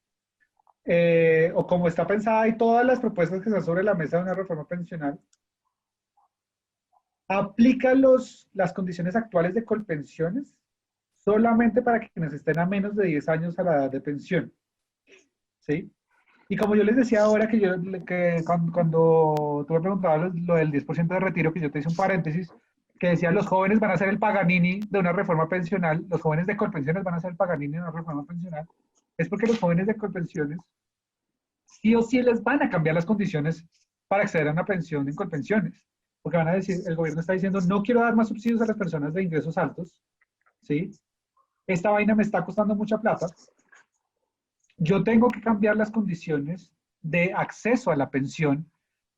o como está pensada y todas las propuestas que están sobre la mesa de una reforma pensional, aplica las condiciones actuales de Colpensiones solamente para quienes estén a menos de 10 años a la edad de pensión. ¿Sí? Y como yo les decía ahora que cuando tú me preguntabas lo del 10% de retiro, que yo te hice un paréntesis, que decía los jóvenes van a ser el Paganini de una reforma pensional, los jóvenes de Colpensiones van a ser el Paganini de una reforma pensional, es porque los jóvenes de Colpensiones sí o sí les van a cambiar las condiciones para acceder a una pensión en Colpensiones. Porque van a decir, el gobierno está diciendo, no quiero dar más subsidios a las personas de ingresos altos, ¿sí? Esta vaina me está costando mucha plata, yo tengo que cambiar las condiciones de acceso a la pensión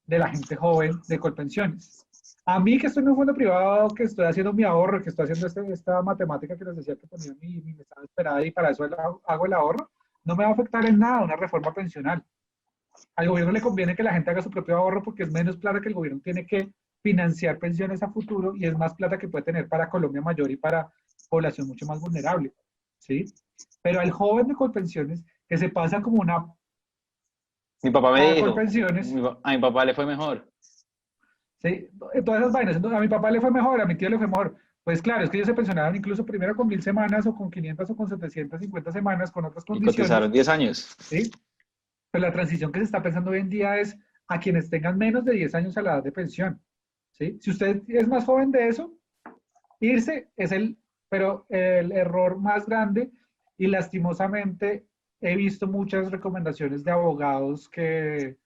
de la gente joven de Colpensiones. A mí que estoy en un fondo privado, que estoy haciendo mi ahorro, que estoy haciendo esta matemática que les decía que ponía mi mesada esperada y para eso hago el ahorro, no me va a afectar en nada una reforma pensional. Al gobierno le conviene que la gente haga su propio ahorro porque es menos plata que el gobierno tiene que financiar pensiones a futuro y es más plata que puede tener para Colombia mayor y para población mucho más vulnerable. ¿Sí? Pero al joven de Colpensiones que se pasa como una Mi papá me a dijo, Colpensiones, a mi papá le fue mejor. ¿sí? Todas esas vainas. A mi papá le fue mejor, a mi tío le fue mejor. Pues claro, es que ellos se pensionaron incluso primero con 1000 semanas o con 500 o con 750 semanas, con otras Y cotizaron condiciones, 10 años. ¿sí? Pero la transición que se está pensando hoy en día es a quienes tengan menos de 10 años a la edad de pensión, ¿sí? Si usted es más joven de eso, irse es pero el error más grande y lastimosamente he visto muchas recomendaciones de abogados que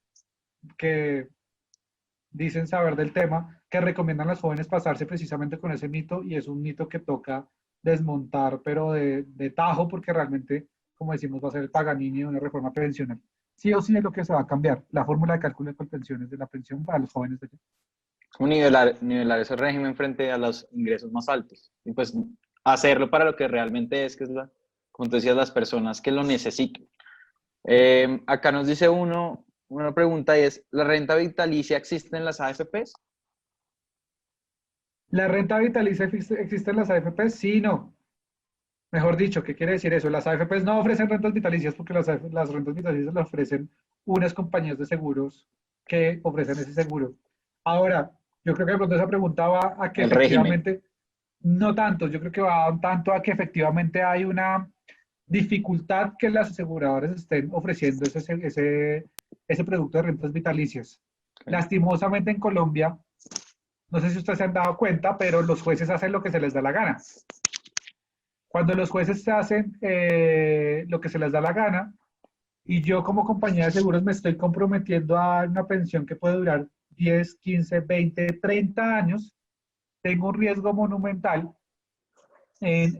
dicen saber del tema, que recomiendan a los jóvenes pasarse precisamente con ese mito y es un mito que toca desmontar, pero de tajo, porque realmente, como decimos, va a ser el Paganini de una reforma pensional. Sí o sí es lo que se va a cambiar, la fórmula de cálculo de colpensiones de la pensión para los jóvenes de allá. Como nivelar ese régimen frente a los ingresos más altos. Y pues hacerlo para lo que realmente es, que es como tú decías, las personas que lo necesitan. Acá nos dice una pregunta y es, ¿la renta vitalicia existe en las AFPs? ¿La renta vitalicia existe en las AFP? Sí, no. Mejor dicho, ¿qué quiere decir eso? Las AFPs no ofrecen rentas vitalicias porque las rentas vitalicias las ofrecen unas compañías de seguros que ofrecen ese seguro. Ahora, yo creo que de pronto esa pregunta va a que El régimen. efectivamente, no tanto, yo creo que va un tanto a que efectivamente hay una dificultad que las aseguradoras estén ofreciendo ese producto de rentas vitalicias. Okay. Lastimosamente en Colombia, no sé si ustedes se han dado cuenta, pero los jueces hacen lo que se les da la gana. Cuando los jueces hacen lo que se les da la gana, y yo como compañía de seguros me estoy comprometiendo a dar una pensión que puede durar 10, 15, 20, 30 años, tengo un riesgo monumental en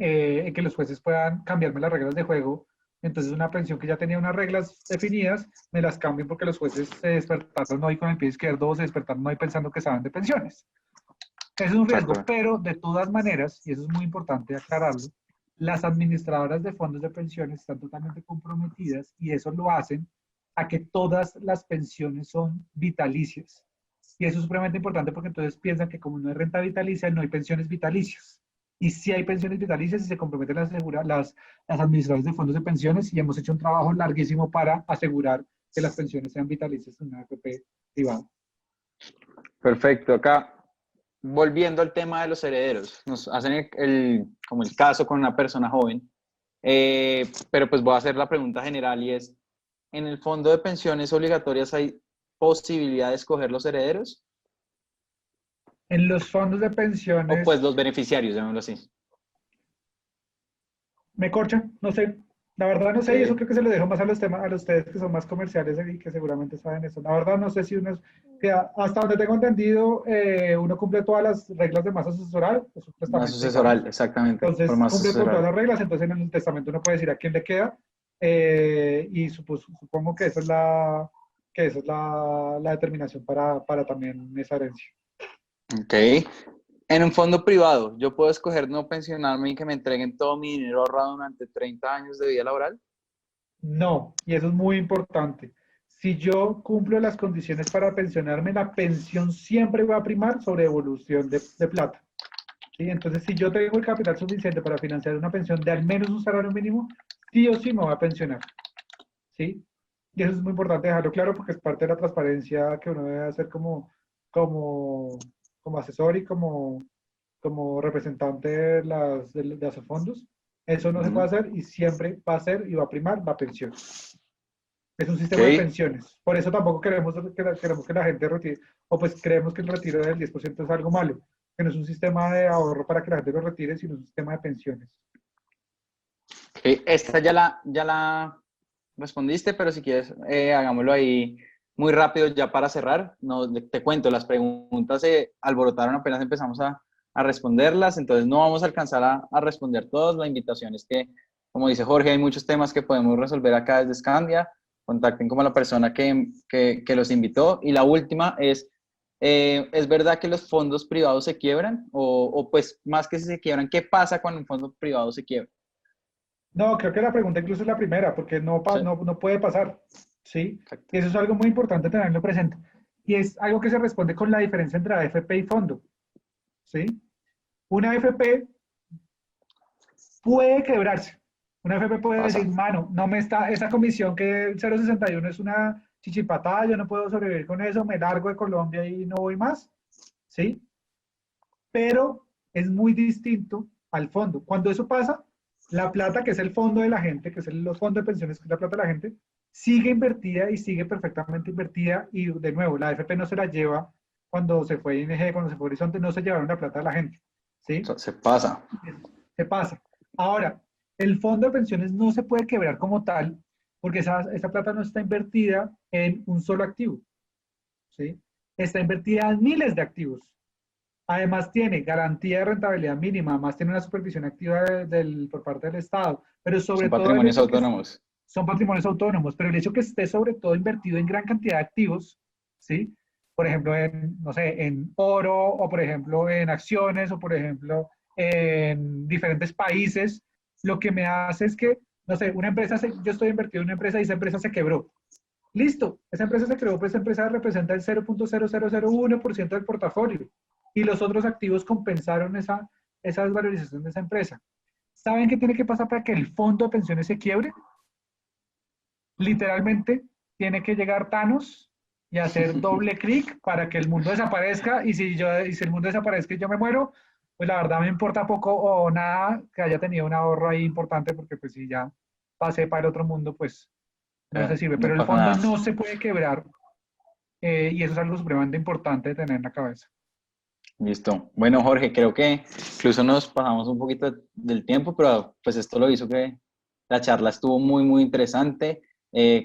que los jueces puedan cambiarme las reglas de juego. Entonces una pensión que ya tenía unas reglas definidas, me las cambien porque los jueces se despertaron hoy con el pie izquierdo o se despertaron hoy pensando que saben de pensiones. Es un De riesgo, acuerdo. pero de todas maneras, y eso es muy importante aclararlo, las administradoras de fondos de pensiones están totalmente comprometidas y eso lo hacen a que todas las pensiones son vitalicias. Y eso es supremamente importante porque entonces piensan que como no hay renta vitalicia, no hay pensiones vitalicias. Y sí hay pensiones vitalicias y se comprometen las administradoras de fondos de pensiones y hemos hecho un trabajo larguísimo para asegurar que las pensiones sean vitalicias en una AFP privada. Perfecto. Acá, volviendo al tema de los herederos, nos hacen como el caso con una persona joven, pero pues voy a hacer la pregunta general y es, ¿en el fondo de pensiones obligatorias hay posibilidad de escoger los herederos? En los fondos de O pues pensiones los beneficiarios, llamémoslo así. me corcha, no sé. La verdad no sé, y eso Ok. creo que se lo dejo más a los temas, a ustedes que son más comerciales y que seguramente saben eso. La verdad no sé si uno, que hasta donde tengo entendido, uno cumple todas las reglas de masa sucesoral, es un Una testamento, sucesoral, digamos. exactamente, Entonces forma cumple con todas sucesoral. las reglas, entonces en el testamento uno puede decir a quién le queda, y supongo que esa es la determinación para también esa herencia. Ok. En un fondo privado, ¿yo puedo escoger no pensionarme y que me entreguen todo mi dinero ahorrado durante 30 años de vida laboral? No, y eso es muy importante. Si yo cumplo las condiciones para pensionarme, la pensión siempre va a primar sobre evolución de plata. ¿Sí? Entonces, si yo tengo el capital suficiente para financiar una pensión de al menos un salario mínimo, sí o sí me va a pensionar. ¿Sí? Y eso es muy importante dejarlo claro porque es parte de la transparencia que uno debe hacer como, como asesor y como representante de esos fondos. Eso no se puede Ujú. hacer y siempre va a ser y va a primar la pensión. Es un Ok. sistema de pensiones. Por eso tampoco queremos que la gente retire, o pues creemos que el retiro del 10% es algo malo, que no es un sistema de ahorro para que la gente lo retire, sino un sistema de pensiones. Ok. Esta ya la respondiste, pero si quieres, hagámoslo ahí muy rápido ya para cerrar. No, te cuento, las preguntas se alborotaron apenas empezamos a responderlas, entonces no vamos a alcanzar a responder todos. La invitación es que, como dice Jorge, hay muchos temas que podemos resolver acá desde Scandia. Contacten como la persona que los invitó. Y la última ¿es verdad que los fondos privados se quiebran? O pues más que si se quiebran, ¿qué pasa cuando un fondo privado se quiebra? No, creo que la pregunta incluso es la primera, porque Sí, no puede pasar, ¿sí? exacto. Y eso es algo muy importante tenerlo presente. Y es algo que se responde con la diferencia entre AFP y fondo, ¿sí? Una AFP puede quebrarse. Una AFP puede decir, Pasa. mano, no me está, esa comisión que el 0,61 es una chichipatada, yo no puedo sobrevivir con eso, me largo de Colombia y no voy más, ¿sí? Pero es muy distinto al fondo. Cuando eso pasa, la plata, que es el fondo de la gente, que es los fondos de pensiones, que es la plata de la gente, sigue invertida y sigue perfectamente invertida y de nuevo, la AFP no se la lleva cuando se fue ING, cuando se fue Horizonte, no se llevaron la plata de la gente, ¿sí? Se pasa. Se pasa. Ahora, el fondo de pensiones no se puede quebrar como tal porque esa plata no está invertida en un solo activo, ¿sí? Está invertida en miles de activos. Además tiene garantía de rentabilidad mínima, además tiene una supervisión activa por parte del Estado, pero Son sobre todo el patrimonios hecho que autónomos. son patrimonios autónomos, pero el hecho que esté sobre todo invertido en gran cantidad de activos, ¿sí? Por ejemplo, no sé, en oro, o por ejemplo, en acciones, o por ejemplo, en diferentes países, lo que me hace es que, no sé, yo estoy invertido en una empresa y esa empresa se quebró. Listo, esa empresa se creó, pues esa empresa representa el 0,0001% del portafolio y los otros activos compensaron esa desvalorización de esa empresa. ¿Saben qué tiene que pasar para que el fondo de pensiones se quiebre? Literalmente tiene que llegar Thanos y hacer doble clic para que el mundo desaparezca y si el mundo desaparezca y yo me muero, pues la verdad me importa poco o nada que haya tenido un ahorro ahí importante porque pues si ya pasé para el otro mundo, pues no se sirve. No Pero el pasa fondo nada. no se puede quebrar y eso es algo supremamente importante de tener en la cabeza. Listo. Bueno, Jorge, creo que incluso nos pasamos un poquito del tiempo, pero pues esto lo hizo que la charla estuvo muy, muy interesante.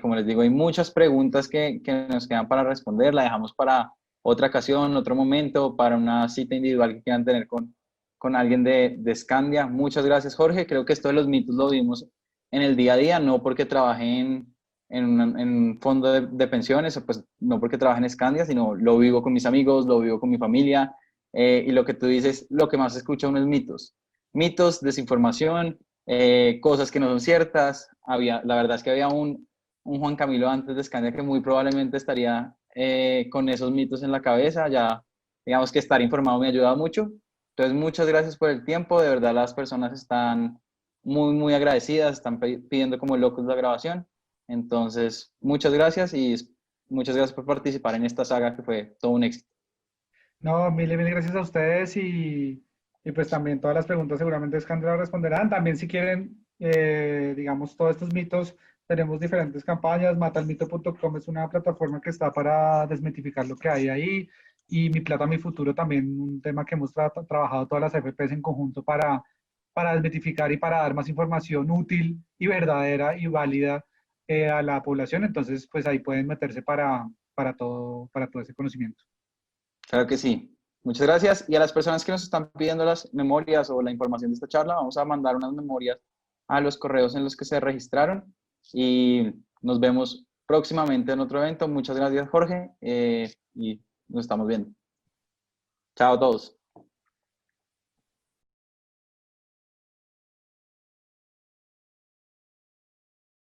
Como les digo, hay muchas preguntas que nos quedan para responder. La dejamos para otra ocasión, otro momento, para una cita individual que quieran tener con alguien de Scandia. Muchas gracias, Jorge. Creo que esto de los mitos lo vimos en el día a día, no porque trabajé en un fondo de pensiones, o pues no porque trabaje en Scandia, sino lo vivo con mis amigos, lo vivo con mi familia. Y lo que tú dices, lo que más escucha uno es mitos. Mitos, desinformación, cosas que no son ciertas. La verdad es que había un Juan Camilo antes de Scandia que muy probablemente estaría con esos mitos en la cabeza. Ya, digamos que estar informado me ayuda mucho. Entonces, muchas gracias por el tiempo. De verdad, las personas están muy, muy agradecidas, están pidiendo como locos la grabación. Entonces, muchas gracias y muchas gracias por participar en esta saga que fue todo un éxito. No, mil gracias a ustedes y pues también todas las preguntas seguramente Escándalo responderán. También si quieren, digamos, todos estos mitos, tenemos diferentes campañas. Matalmito.com es una plataforma que está para desmitificar lo que hay ahí. Y Mi Plata, Mi Futuro también, un tema que hemos trabajado todas las FPs en conjunto para desmitificar y para dar más información útil y verdadera y válida a la población. Entonces, pues ahí pueden meterse para todo ese conocimiento. Claro que sí. Muchas gracias. Y a las personas que nos están pidiendo las memorias o la información de esta charla, vamos a mandar unas memorias a los correos en los que se registraron y nos vemos próximamente en otro evento. Muchas gracias, Jorge, y nos estamos viendo. Chao a todos.